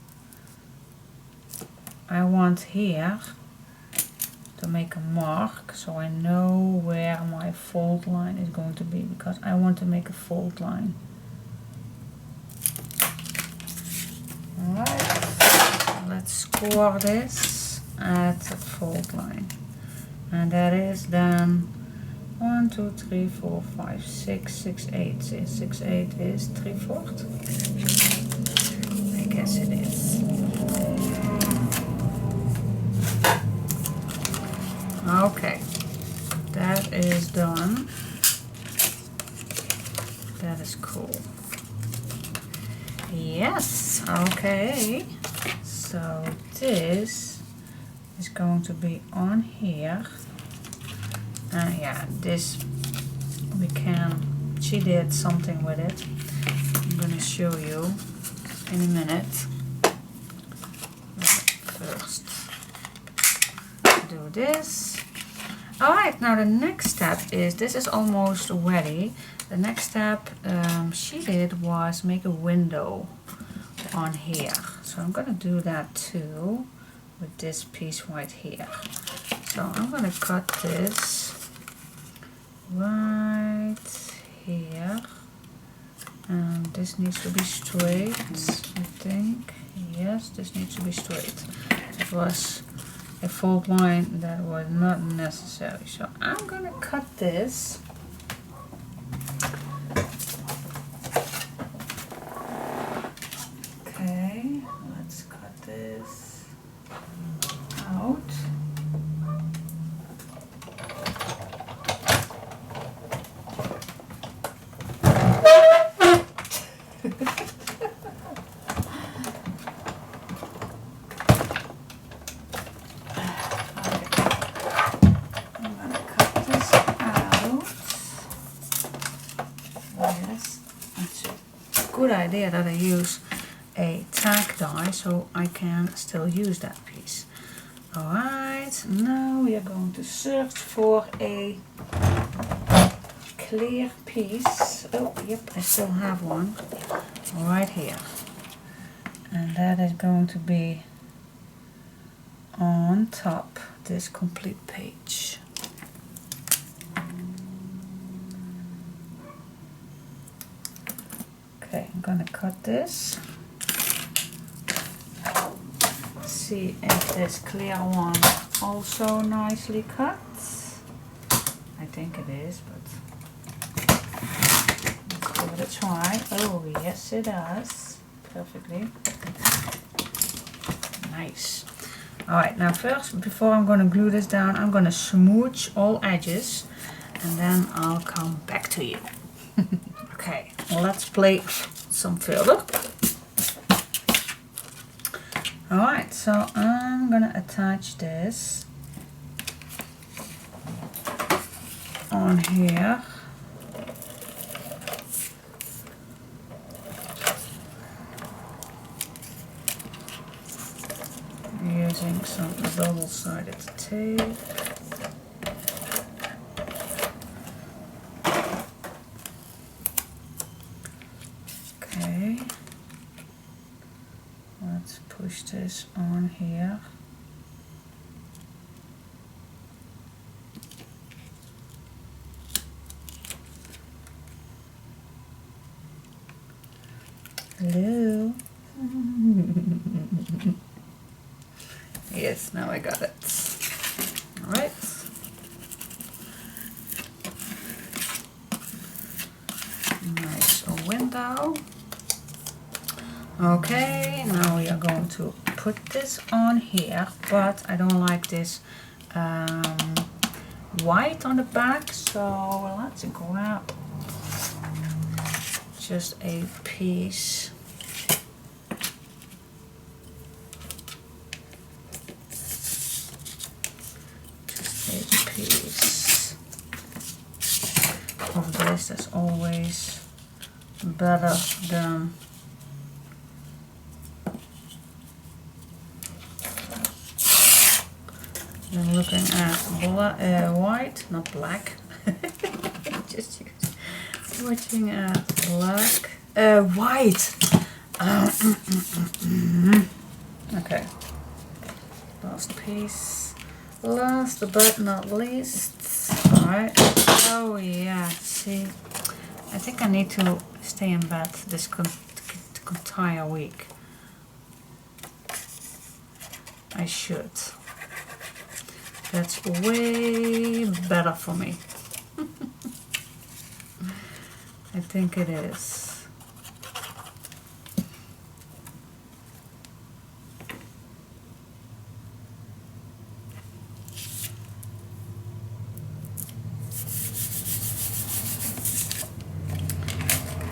I want here to make a mark so I know where my fold line is going to be, because I want to make a fold line. Alright, let's score this at the fold line. And that is then 1, 2, 3, 4, 5, 6, 6, 8. 6, 8 is 3/4. I guess it is. Okay, that is done. That is cool. Yes, okay. So this is going to be on here. And yeah, this we can, she did something with it. I'm gonna show you in a minute. First do this. Alright, now the next step is, this is almost ready. The next step she did was make a window on here. So I'm gonna do that too with this piece right here. So I'm gonna cut this right here, and this needs to be straight, I think. Yes, this needs to be straight. It was a fold line that was not necessary, so I'm gonna cut this. Okay, let's cut this out. Good idea that I use a tack die so I can still use that piece. Alright, now we are going to search for a clear piece. Oh, yep, I still have one right here. And that is going to be on top this complete page. Okay, I'm gonna cut this. See if this clear one also nicely cuts. I think it is, but let's give it a try. Oh yes, it does perfectly. Nice. Alright, now first, before I'm gonna glue this down, I'm gonna smooch all edges and then I'll come back to you. Okay, let's play some further. Alright, so I'm gonna attach this on here. Using some double-sided tape. Okay, let's push this on here. Hello. Yes, now I got it. All right. Nice window. Okay, now we are going to put this on here, but I don't like this white on the back, so let's grab just a piece. Just a piece of this. That's always better than looking at white, not black. Just switching at black, white. Okay, last piece, last but not least. All right. Oh yeah. See, I think I need to stay in bed this entire week. I should. That's way better for me. I think it is.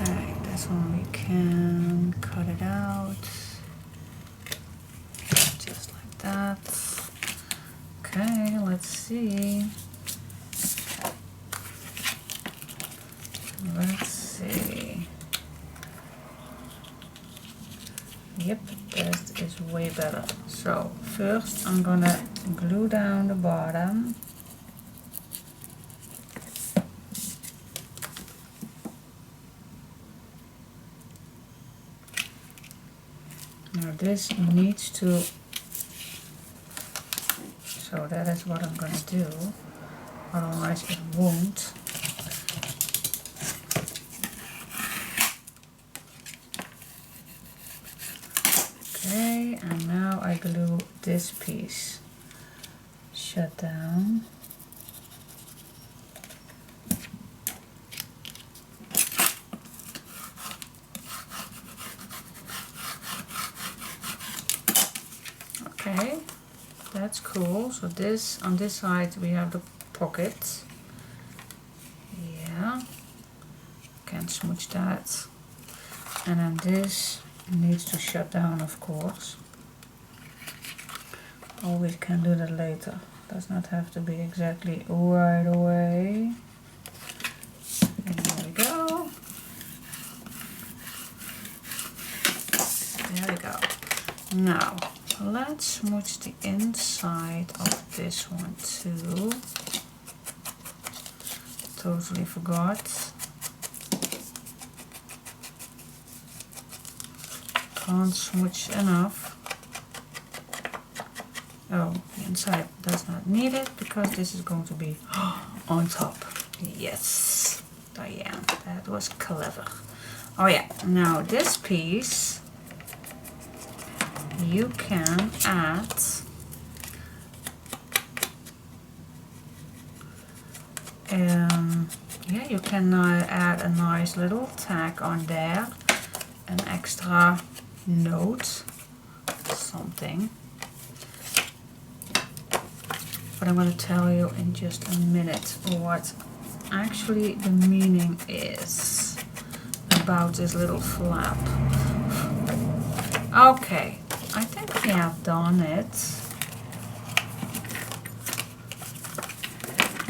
Okay, this one we can cut it out. Just like that. Okay, let's see. Let's see. Yep, that is way better. So first I'm gonna glue down the bottom. Now this needs to, so that is what I'm gonna do, otherwise it won't. Okay, and now I glue this piece shut down. Okay, that's cool. So this, on this side we have the pocket. Yeah, can smooch that. And then this needs to shut down, of course. Always can do that later. Does not have to be exactly right away. And there we go. There we go. Now, let's smooch the inside of this one too. Totally forgot. Can't smooch enough. Oh, the inside does not need it because this is going to be on top. Yes, Diane, that was clever. Oh yeah, now this piece you can add yeah, you can add a nice little tag on there, an extra note, something. But I'm going to tell you in just a minute what actually the meaning is about this little flap. Okay, I think we have done it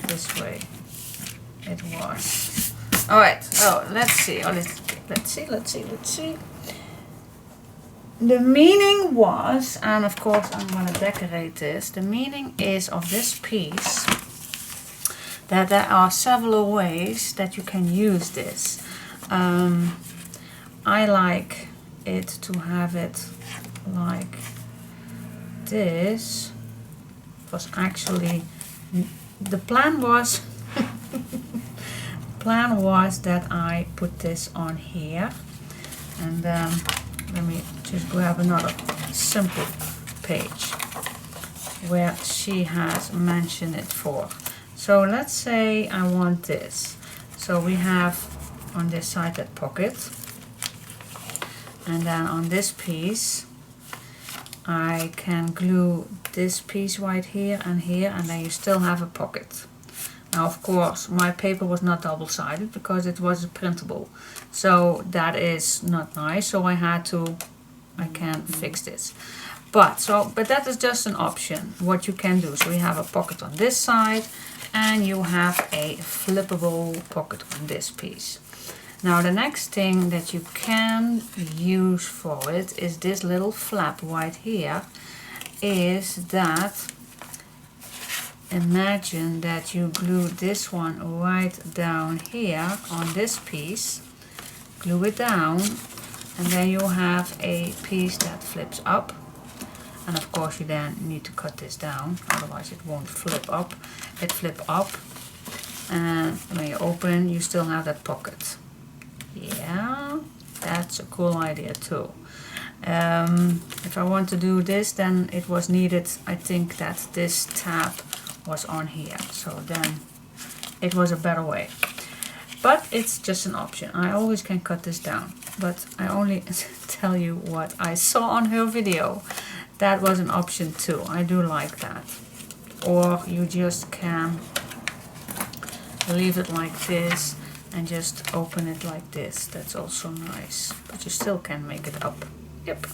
this way. It was. Alright, oh, let's see. Oh, let's see. The meaning was, and of course I'm going to decorate this, the meaning is of this piece that there are several ways that you can use this. I like it to have it like this. It was actually, the plan was that I put this on here. And then let me just grab another simple page where she has mentioned it for. So let's say I want this. So we have on this side that pocket, and then on this piece I can glue this piece right here, and then you still have a pocket. Now of course my paper was not double-sided because it was a printable, so that is not nice, so I can fix this. But that is just an option what you can do. So we have a pocket on this side, and you have a flippable pocket on this piece. Now the next thing that you can use for it is this little flap right here. Is that, imagine that you glue this one right down here on this piece, glue it down, and then you have a piece that flips up. And of course you then need to cut this down, otherwise it won't flip up. It flip up, and when you open you still have that pocket. Yeah, that's a cool idea too. If I want to do this, then it was needed, I think, that this tab was on here, so then it was a better way. But it's just an option. I always can cut this down, but I only tell you what I saw on her video. That was an option too. I do like that. Or you just can leave it like this and just open it like this. That's also nice. But you still can make it up. Yep.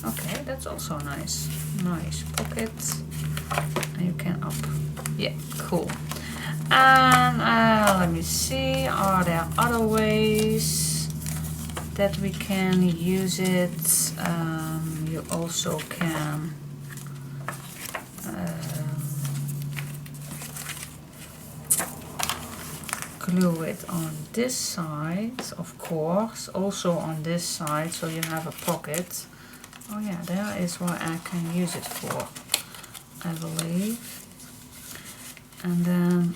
Okay, that's also nice. Nice pocket. And you can up. Yeah, cool. And let me see, are there other ways that we can use it? You also can glue it on this side, of course, also on this side, so you have a pocket. Oh yeah, there is what I can use it for, I believe. And then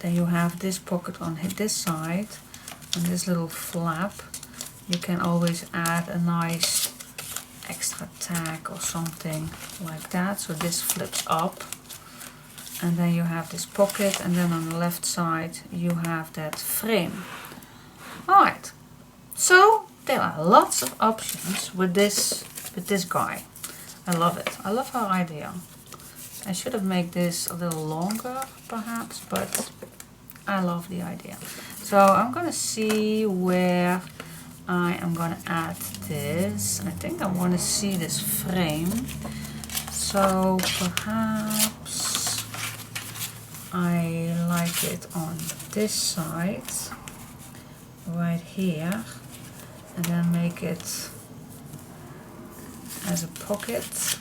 you have this pocket on this side, and this little flap. You can always add a nice extra tag or something like that, so this flips up. And then you have this pocket, and then on the left side you have that frame. Alright, so there are lots of options with this guy. I love it. I love her idea. I should have made this a little longer perhaps, but I love the idea. So I'm gonna see where I am gonna add this. I think I want to see this frame. So perhaps I like it on this side, right here, and then make it as a pocket.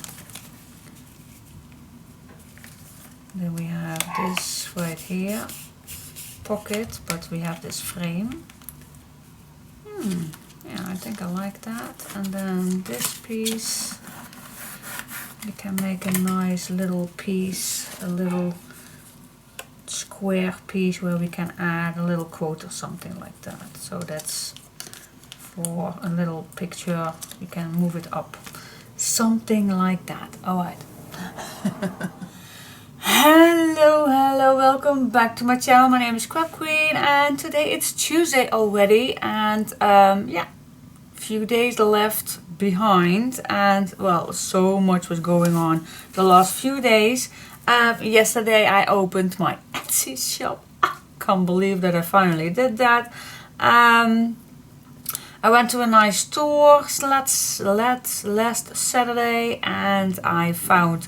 Then we have this right here, pocket, but we have this frame. Yeah, I think I like that. And then this piece, you can make a nice little piece, a little square piece where we can add a little quote or something like that. So that's for a little picture, you can move it up. Something like that. Alright. Hello, welcome back to my channel. My name is Scrapqueen, and today it's Tuesday already, and yeah, few days left behind, and well, so much was going on the last few days. Yesterday I opened my Etsy shop. I can't believe that I finally did that. I went to a nice store last Saturday, and I found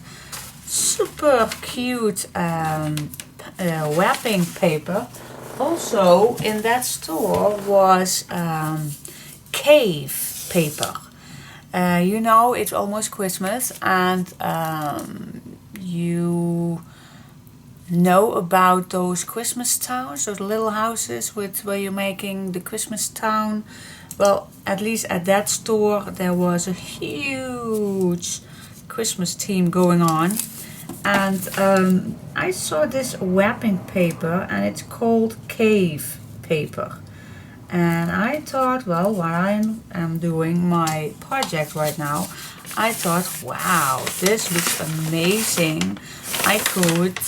super cute wrapping paper. Also in that store was cave paper. You know, it's almost Christmas, and you know about those Christmas towns, those little houses where you're making the Christmas town. Well, at least at that store there was a huge Christmas theme going on. And I saw this wrapping paper, and it's called cave paper. And I thought, well, while I am doing my project right now, I thought, wow, this looks amazing. I could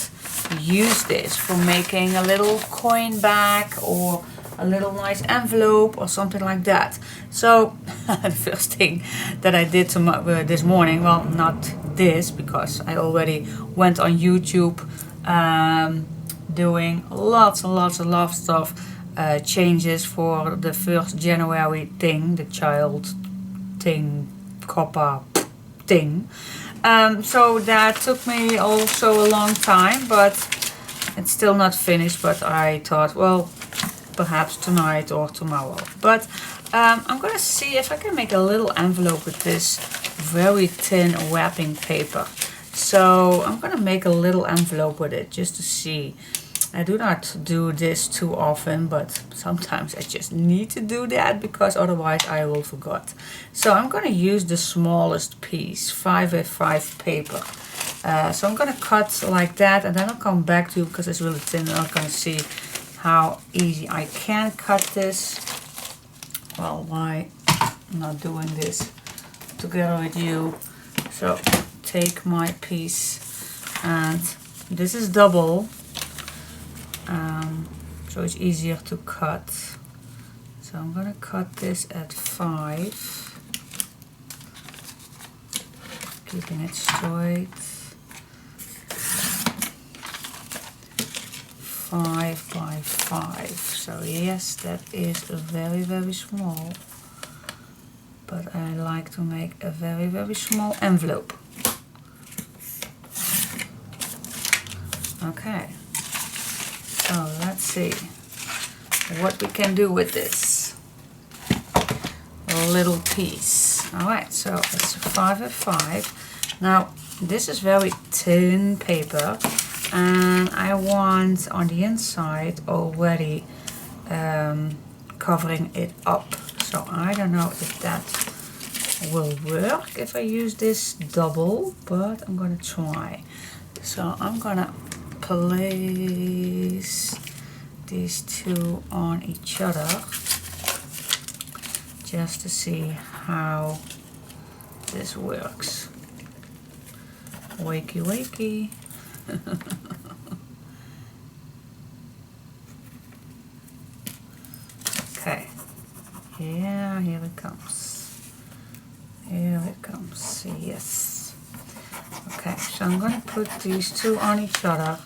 use this for making a little coin bag or a little nice envelope or something like that. So the first thing that I did this morning, well, not this, because I already went on YouTube doing lots and lots of stuff, changes for the 1st January thing, the child thing, copper thing. So that took me also a long time, but it's still not finished. But I thought, well, perhaps tonight or tomorrow. But I'm gonna see if I can make a little envelope with this very thin wrapping paper. So I'm gonna make a little envelope with it just to see. I do not do this too often, but sometimes I just need to do that because otherwise I will forget. So I'm gonna use the smallest piece, 5x5 paper. So I'm gonna cut like that, and then I'll come back to you because it's really thin, and I'm gonna see how easy I can cut this. Well, why not doing this together with you? So take my piece, and this is double, so it's easier to cut. So I'm gonna cut this at 5, keeping it straight. 5 by 5. So yes, that is very small, but I like to make a very small envelope. Okay, so let's see what we can do with this little piece. Alright, so it's 5x5. Now this is very thin paper, and I want on the inside already covering it up. So I don't know if that will work if I use this double, but I'm gonna try. So I'm gonna place these two on each other just to see how this works. Wakey wakey. Okay, yeah, here it comes. Here it comes, yes. Okay, so I'm going to put these two on each other.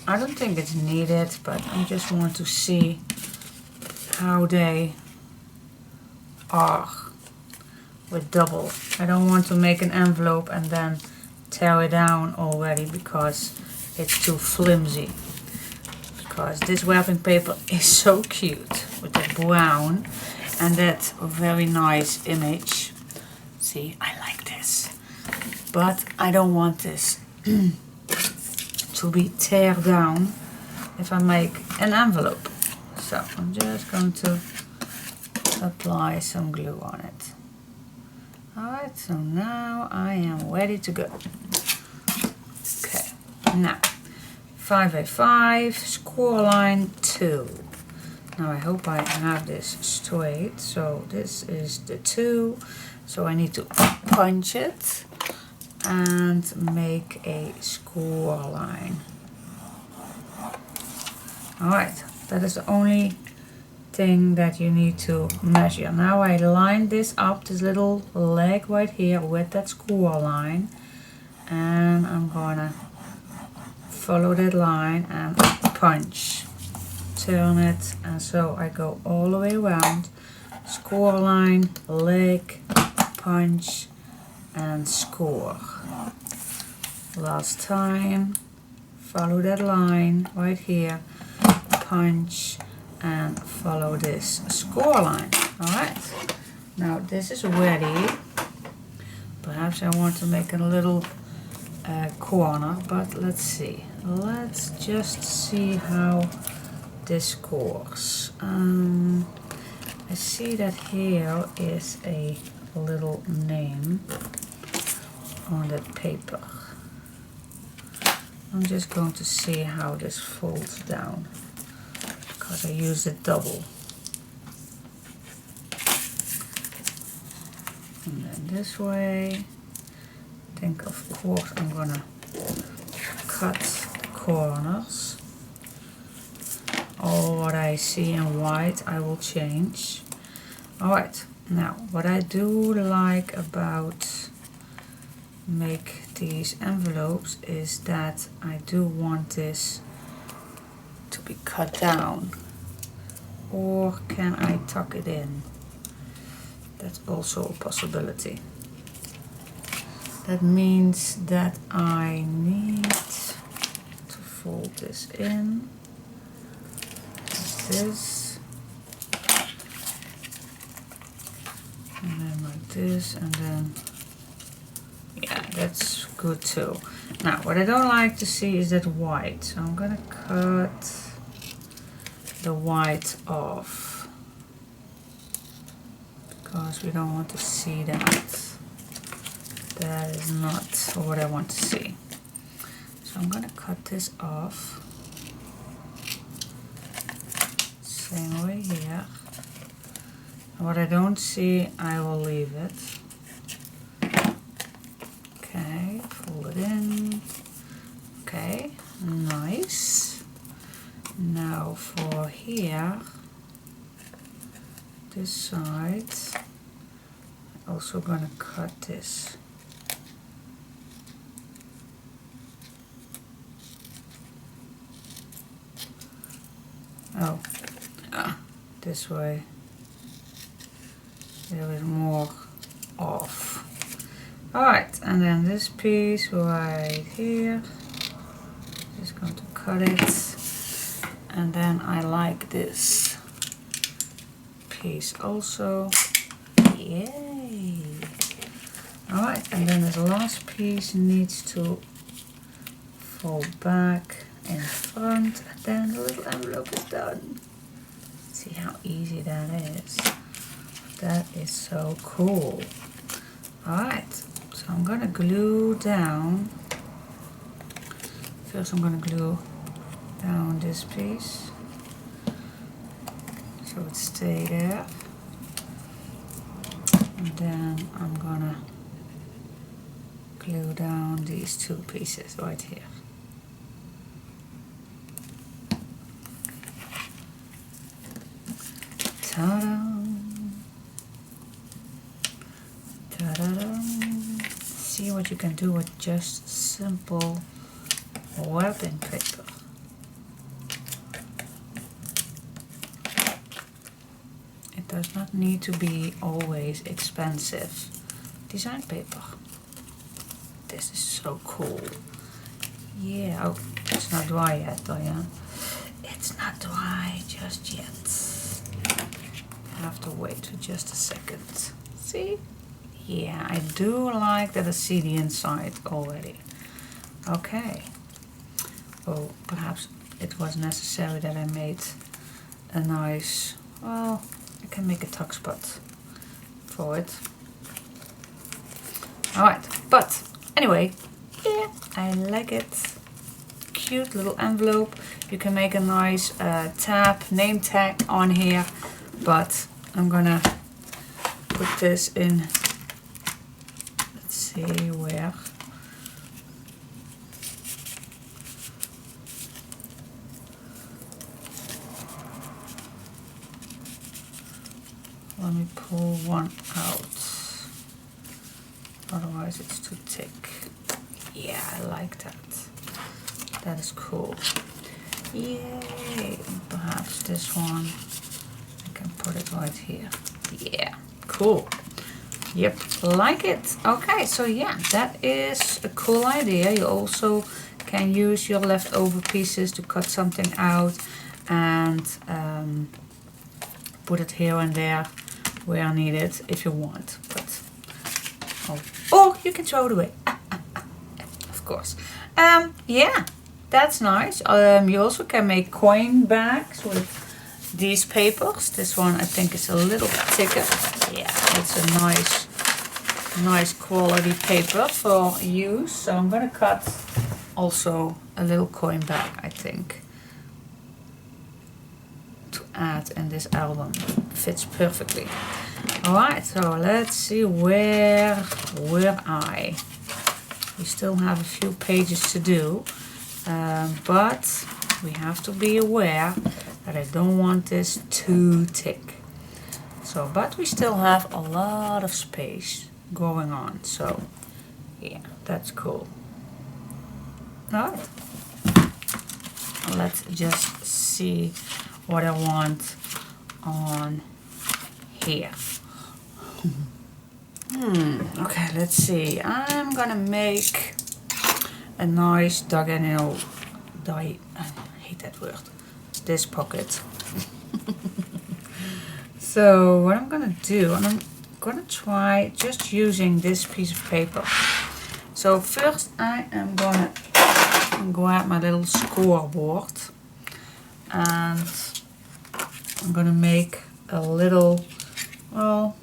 I don't think it's needed, but I just want to see how they are with double. I don't want to make an envelope and then tear it down already because it's too flimsy. Because this wrapping paper is so cute with the brown and that very nice image. See, I like this, but I don't want this to be tear down if I make an envelope. So I'm just going to apply some glue on it. Alright, so now I am ready to go. Okay, now 5x5, score line 2. Now I hope I have this straight. So this is the 2. So I need to punch it and make a score line. Alright, that is the only thing that you need to measure. Now I line this up, this little leg right here with that score line, and I'm gonna follow that line and punch, turn it, and so I go all the way around, score line, leg, punch, and score. Last time, follow that line right here, punch, and follow this score line. Alright, now this is ready. Perhaps I want to make a little corner, but let's see. Let's just see how this scores. I see that here is a little name on the paper. I'm just going to see how this folds down because I use it double. and then this way. I think of course I'm gonna cut the corners. All what I see in white I will change. Alright, now what I do like about make these envelopes is that I do want this to be cut down. Or can I tuck it in? That's also a possibility. That means that I need to fold this in like this, and then like this, and then yeah, that's good too. Now what I don't like to see is that white, so I'm gonna cut the white off because we don't want to see that. That is not what I want to see. So I'm gonna cut this off. Same way here. And what I don't see, I will leave it. Okay, fold it in. Okay, nice. Now for here, this side, I'm also gonna cut this. Oh, this way, a little bit more off. Alright, and then this piece right here, just going to cut it, and then I like this piece also. Yay! Alright, and then this last piece needs to fold back in front, and then the little envelope is done. See how easy that is. That is so cool. Alright, so I'm gonna glue down. First I'm gonna glue down this piece so it stays there. And then I'm gonna glue down these two pieces right here. Ta-da! Ta-da-da! See what you can do with just simple webbing paper. It does not need to be always expensive design paper. This is so cool. Yeah, oh, it's not dry yet, Diane. It's not dry just yet. I have to wait for just a second. See? Yeah, I do like that I see the inside already. Okay. Oh, perhaps it was necessary that I made a nice, well, I can make a tuck spot for it. Alright, but anyway, yeah, I like it. Cute little envelope. You can make a nice name tag on here, but I'm gonna put this in, let's see where. Let me pull one out, otherwise it's too thick. Yeah, I like that. That is cool. Yay! Perhaps this one, I can put it right here. Yeah, cool. Yep, like it. Okay, so yeah, that is a cool idea. You also can use your leftover pieces to cut something out and put it here and there where needed if you want. But or you can throw it away. Of course. Yeah, that's nice. You also can make coin bags with these papers. This one I think is a little bit thicker. Yeah, it's a nice quality paper for use. So I'm gonna cut also a little coin bag, I think, to add in this album. Fits perfectly. Alright, so let's see where I. We still have a few pages to do, but we have to be aware that I don't want this too thick. So, but we still have a lot of space going on, so yeah, that's cool. Alright, let's just see what I want on here. Okay, let's see. I'm gonna make a nice diagonal, I hate that word, this pocket. So what I'm gonna do, I'm gonna try just using this piece of paper. So first I am gonna grab my little scoreboard and I'm gonna make a little, well,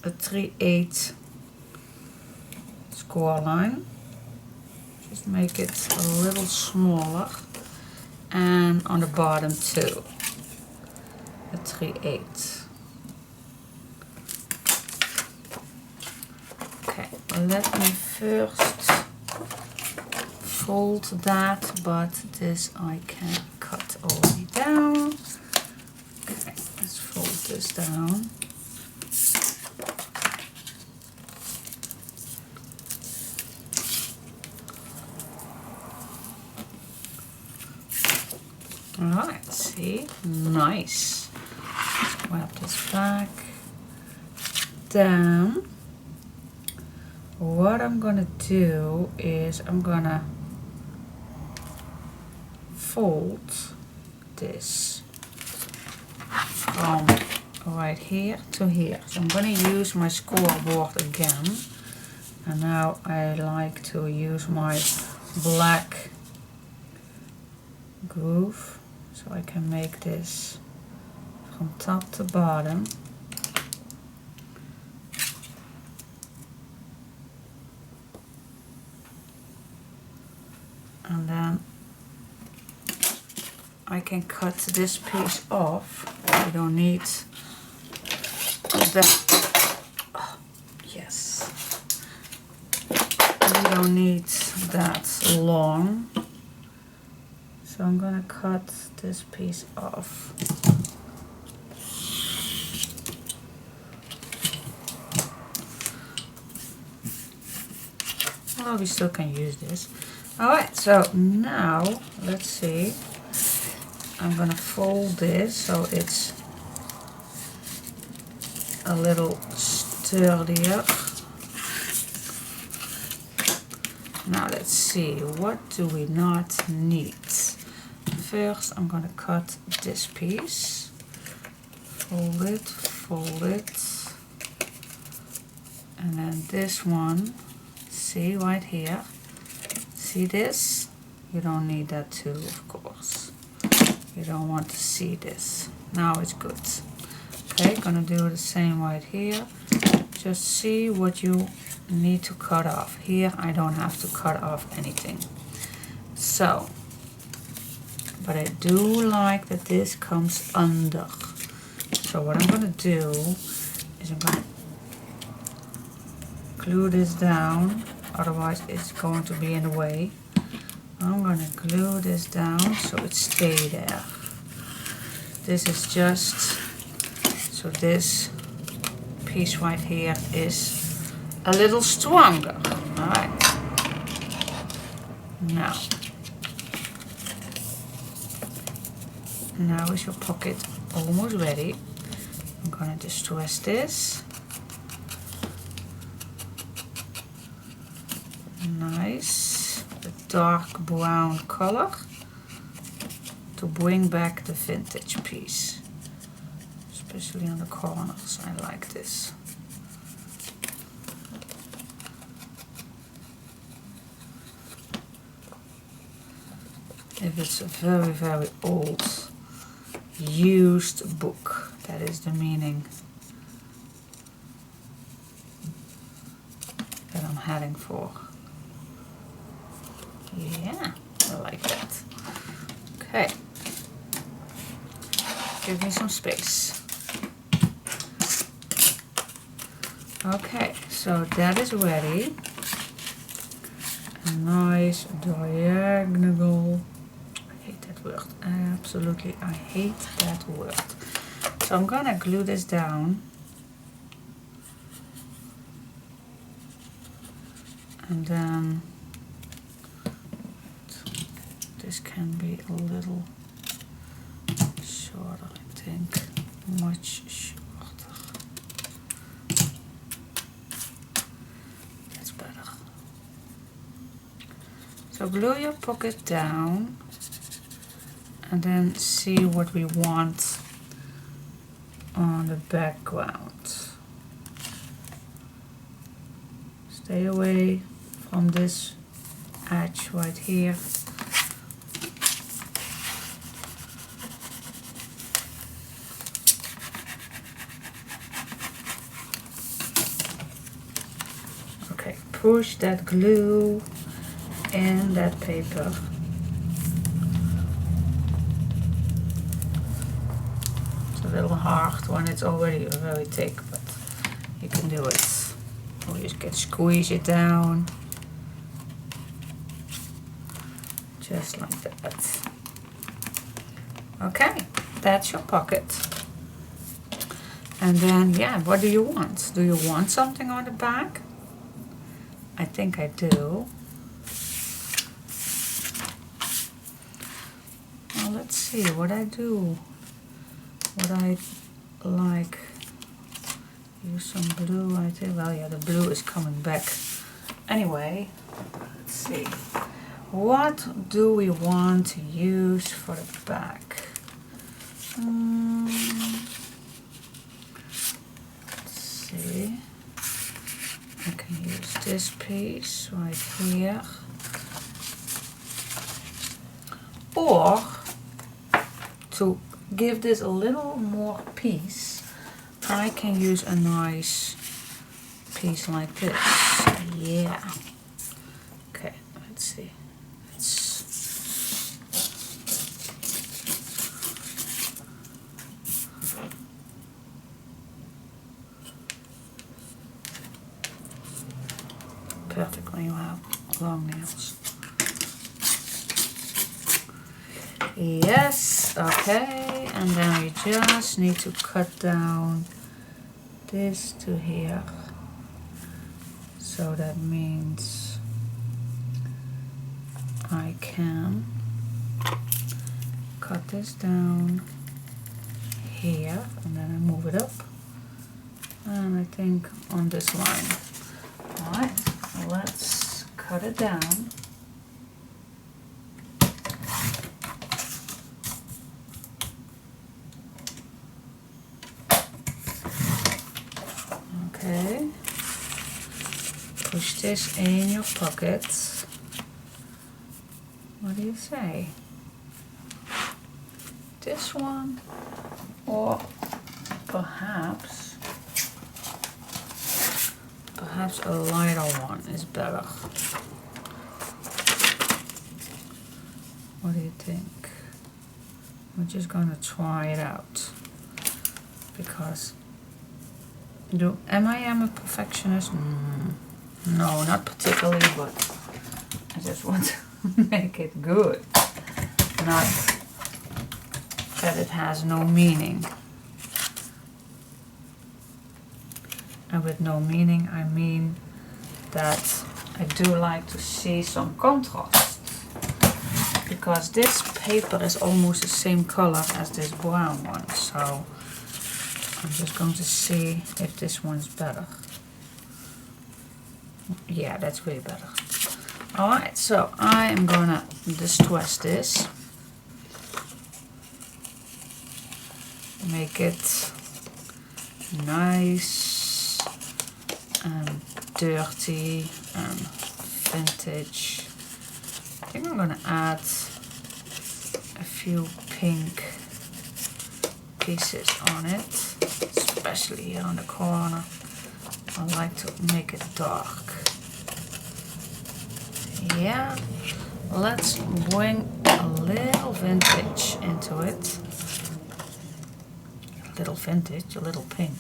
a 3/8 score line. Just make it a little smaller, and on the bottom too, a 3/8. Okay, let me first fold that, but this I can cut already down. Okay, let's fold this down. Alright, see, nice. Grab this back. Then what I'm gonna do is I'm gonna fold this from right here to here. So I'm gonna use my scoreboard again, and now I like to use my black groove so I can make this from top to bottom. And then I can cut this piece off. I don't need that. Oh, yes. We don't need that long. So I'm gonna cut this piece off. Well, we still can use this. Alright, so now let's see. I'm gonna fold this so it's a little sturdier. Now let's see, what do we not need? First I'm gonna cut this piece. Fold it. And then this one, see right here. See this? You don't need that too, of course. You don't want to see this. Now it's good. Okay, gonna do the same right here. Just see what you need to cut off. Here I don't have to cut off anything. So, but I do like that this comes under. So what I'm gonna do is I'm gonna glue this down, otherwise it's going to be in the way. I'm gonna glue this down so it stays there. This is just so this piece right here is a little stronger. Alright. Now is your pocket almost ready. I'm gonna distress this. Nice, a dark brown color to bring back the vintage piece, especially on the corners. I like this. If it's a very, very old, used book, that is the meaning that I'm heading for. Yeah, I like that. Okay. Give me some space. Okay, so that is ready. A nice diagonal. I hate that word. Absolutely, I hate that word. So I'm gonna glue this down. And then this can be a little shorter, I think. Much shorter. That's better. So glue your pocket down and then see what we want on the background. Stay away from this edge right here. Okay, push that glue in that paper. It's a little hard when it's already very thick, but you can do it. Or you can squeeze it down. Just like that. Okay, that's your pocket. And then, yeah, what do you want? Do you want something on the back? I think I do. Well, let's see what I do. What I like. Use some blue, I think. Well, yeah, the blue is coming back. Anyway, let's see. What do we want to use for the back? Let's see. I can use this piece right here. Or to give this a little more piece, I can use a nice piece like this. Yeah. Okay, let's see. Perfectly well. Long nails. Yes, okay, and then we just need to cut down this to here. So that means I can cut this down here and then I move it up. And I think on this line. Alright, let's cut it down. Okay, push this in your pocket. What do you say? This one, or perhaps a lighter one is better. What do you think? We're just gonna try it out because am I a perfectionist? No, not particularly, but I just want to make it good. Not that it has no meaning. And with no meaning, I mean that I do like to see some contrast. Because this paper is almost the same color as this brown one, so I'm just going to see if this one's better. Yeah, that's way better. Alright, so I am gonna distress this. Make it nice and dirty and vintage. I think I'm gonna add a few pink pieces on it, especially here on the corner. I like to make it dark. Yeah, let's bring a little vintage into it. A little vintage, a little pink.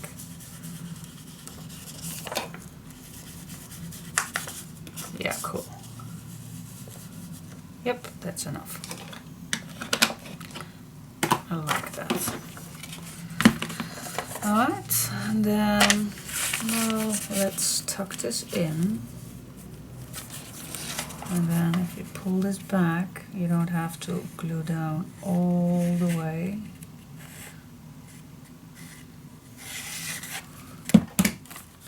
Yep, that's enough. I like that. Alright, and then, well, let's tuck this in. And then if you pull this back, you don't have to glue down all the way.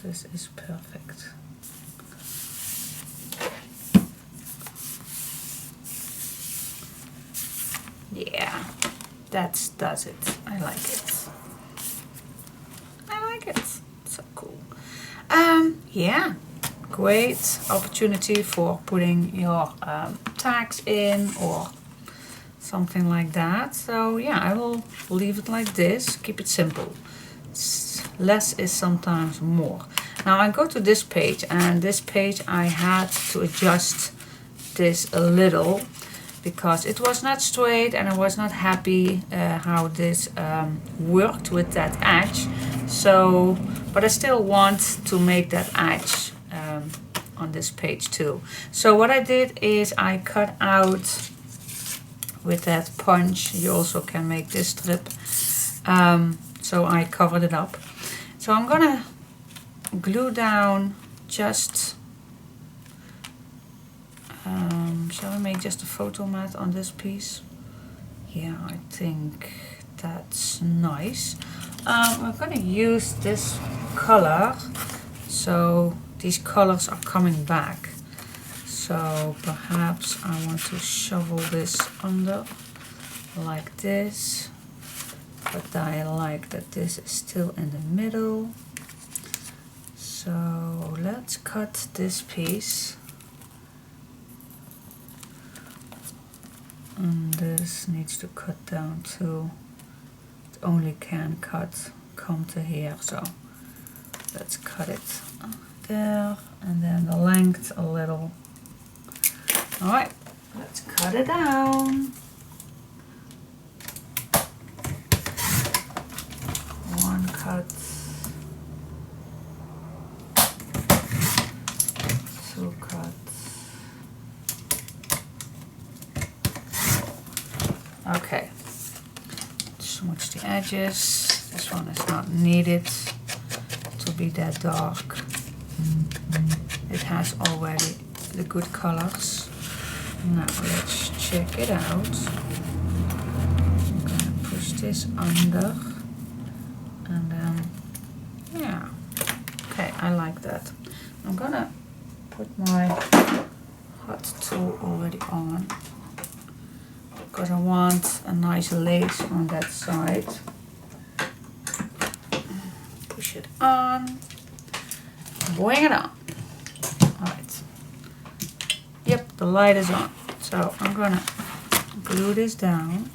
This is perfect. Yeah, that does it. I like it. I like it. So cool. Yeah, great opportunity for putting your tags in or something like that. So yeah, I will leave it like this. Keep it simple. Less is sometimes more. Now I go to this page, and this page I had to adjust this a little because it was not straight and I was not happy how this worked with that edge. So, but I still want to make that edge on this page too. So what I did is I cut out with that punch. You also can make this strip. So I covered it up. So I'm gonna glue down just, shall I make just a photo mat on this piece? Yeah, I think that's nice. I'm gonna use this color, so these colors are coming back. So perhaps I want to shovel this under like this, but I like that this is still in the middle. So let's cut this piece. And this needs to cut down too. It only can come to here, so let's cut it there, and then the length a little. Alright, let's cut it down. One cut, two cuts. Okay, smudge the edges. This one is not needed to be that dark. It has already the good colors. Now let's check it out. I'm gonna push this under, and then, yeah, okay, I like that. I'm gonna put my hot tool already on, because I want a nice lace on that side. Push it on, bring it on. Alright. Yep, the light is on. So I'm gonna glue this down.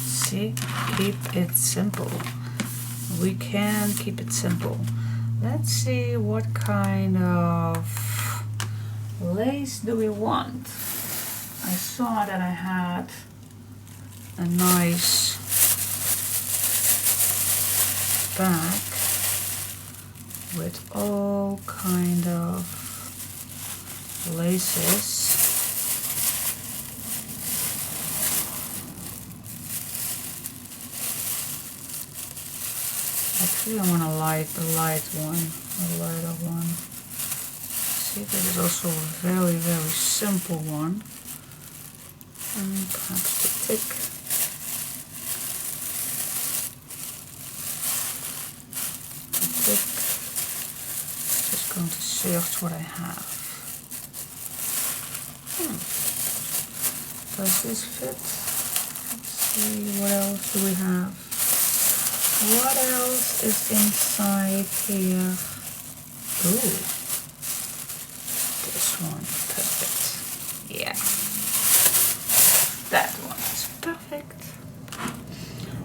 See, keep it simple. We can keep it simple. Let's see what kind of lace do we want. I saw that I had a nice bag with all kind of laces. Actually, I want to light the light one, a lighter one. See, this is also a very, very simple one. And perhaps the thick. The thick. Just going to search what I have. Does this fit? Let's see, what else do we have? What else is inside here? Ooh, this one, perfect. Yeah, that one is perfect.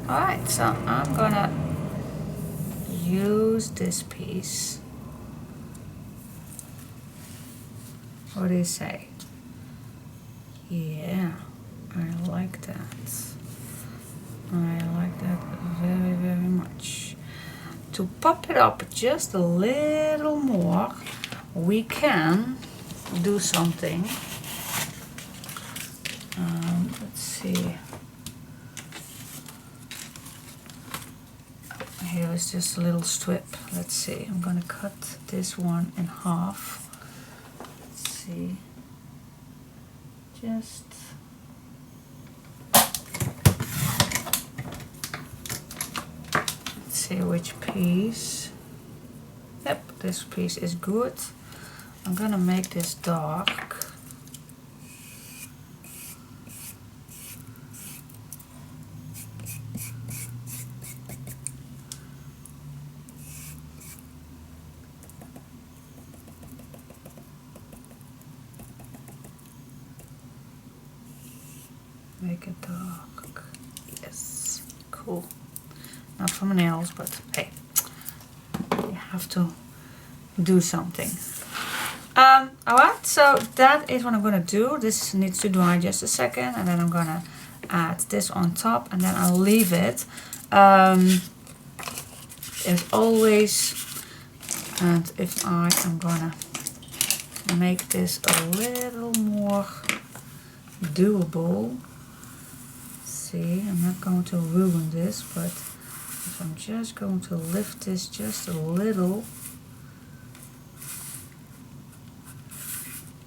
Alright, so I'm gonna use this piece. What do you say? Yeah, I like that. I like that very, very much. To pop it up just a little more, we can do something. Let's see. Here is just a little strip. Let's see. I'm gonna cut this one in half. Let's see. Just see which piece. Yep, this piece is good. I'm gonna make this dark. Make it dark. Yes, cool. Not for my nails, but hey, you have to do something. Alright, so that is what I'm gonna do. This needs to dry just a second, and then I'm gonna add this on top, and then I'll leave it. As always, and if I am gonna make this a little more doable. See, I'm not going to ruin this, but if I'm just going to lift this just a little,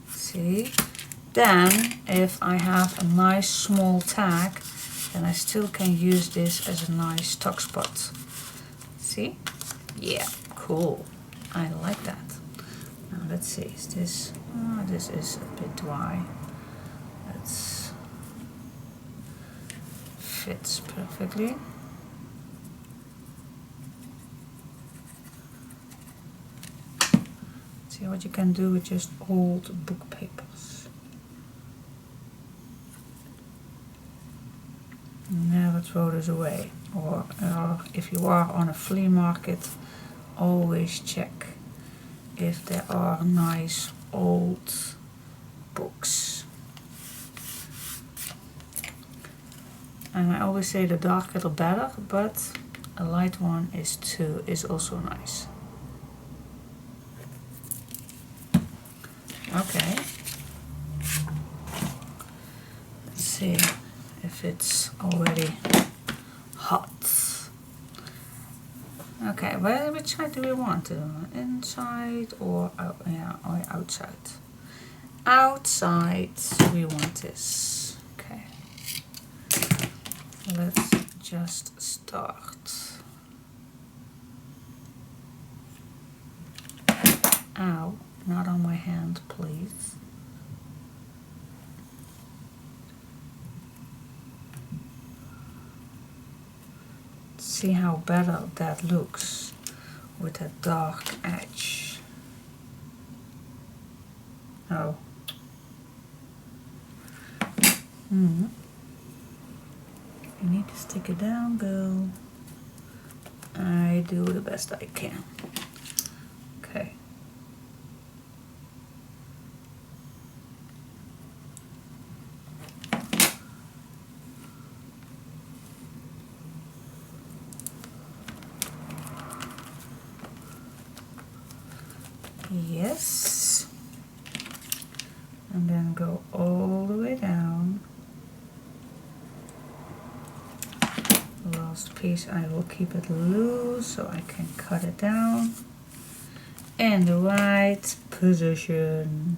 see, then if I have a nice small tag, then I still can use this as a nice tuck spot. See? Yeah, cool. I like that. Now let's see, is this, this is a bit dry. Let's, fits perfectly. See what you can do with just old book papers. Never throw this away. Or if you are on a flea market, always check if there are nice old books. And I always say the darker the better, but a light one is also nice. Okay. Let's see if it's already hot. Okay, which side do we want? Inside or or outside? Outside we want this. Okay. Let's just start. Ow, not on my hand, please. See how better that looks with that dark edge. Oh. You need to stick it down, girl. I do the best I can. Okay. Yes. And then go all the way down. Last piece I will keep it loose so I can cut it down in the right position.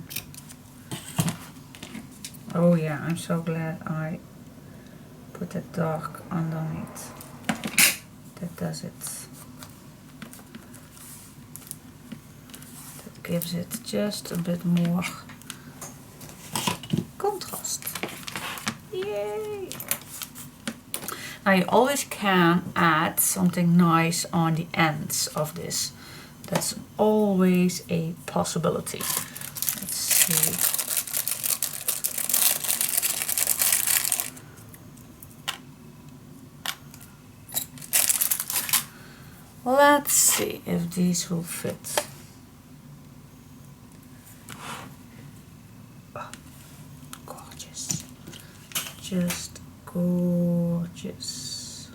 Oh yeah, I'm so glad I put that dark underneath. That does it. That gives it just a bit more contrast. Yay! Now you always can add something nice on the ends of this. That's always a possibility. Let's see. Let's see if these will fit. Oh, gorgeous. Just gorgeous.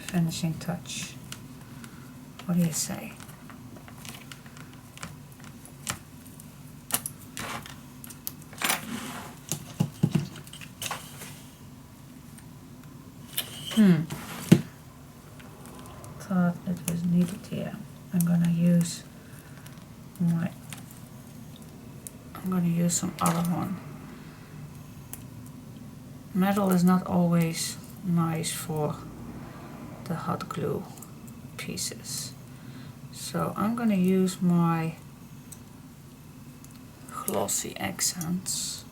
Finishing touch. What do you say? Thought it was needed here. I'm gonna use some other one. Metal is not always nice for the hot glue pieces. So I'm gonna use my glossy accents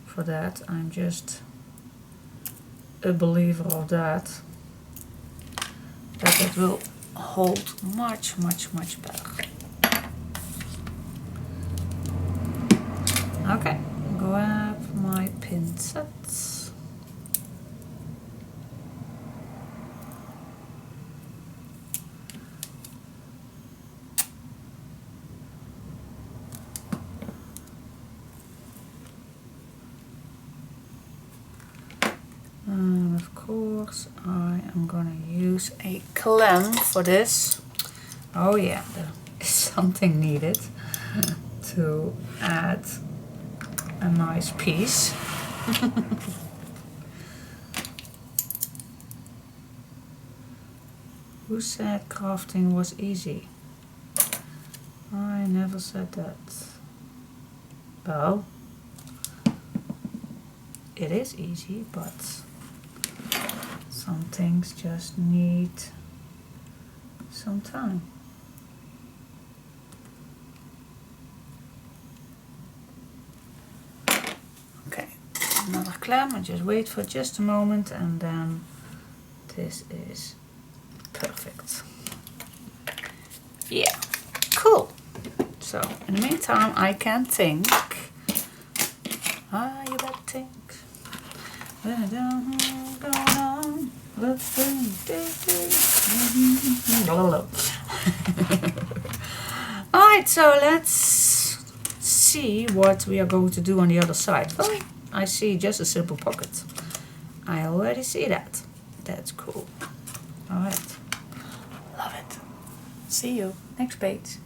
for that. I'm just a believer of that it will hold much better. Okay, grab my pin sets. And of course I am gonna use a clamp for this. Oh yeah, there is something needed to add a nice piece. Who said crafting was easy? I never said that. Well, it is easy, but some things just need some time. Okay, another clamp, and just wait for just a moment, and then this is perfect. Yeah, cool. So in the meantime, I can think. You better think. Alright, so let's see what we are going to do on the other side. Oh, I see just a simple pocket. I already see that. That's cool. Alright. Love it. See you next page.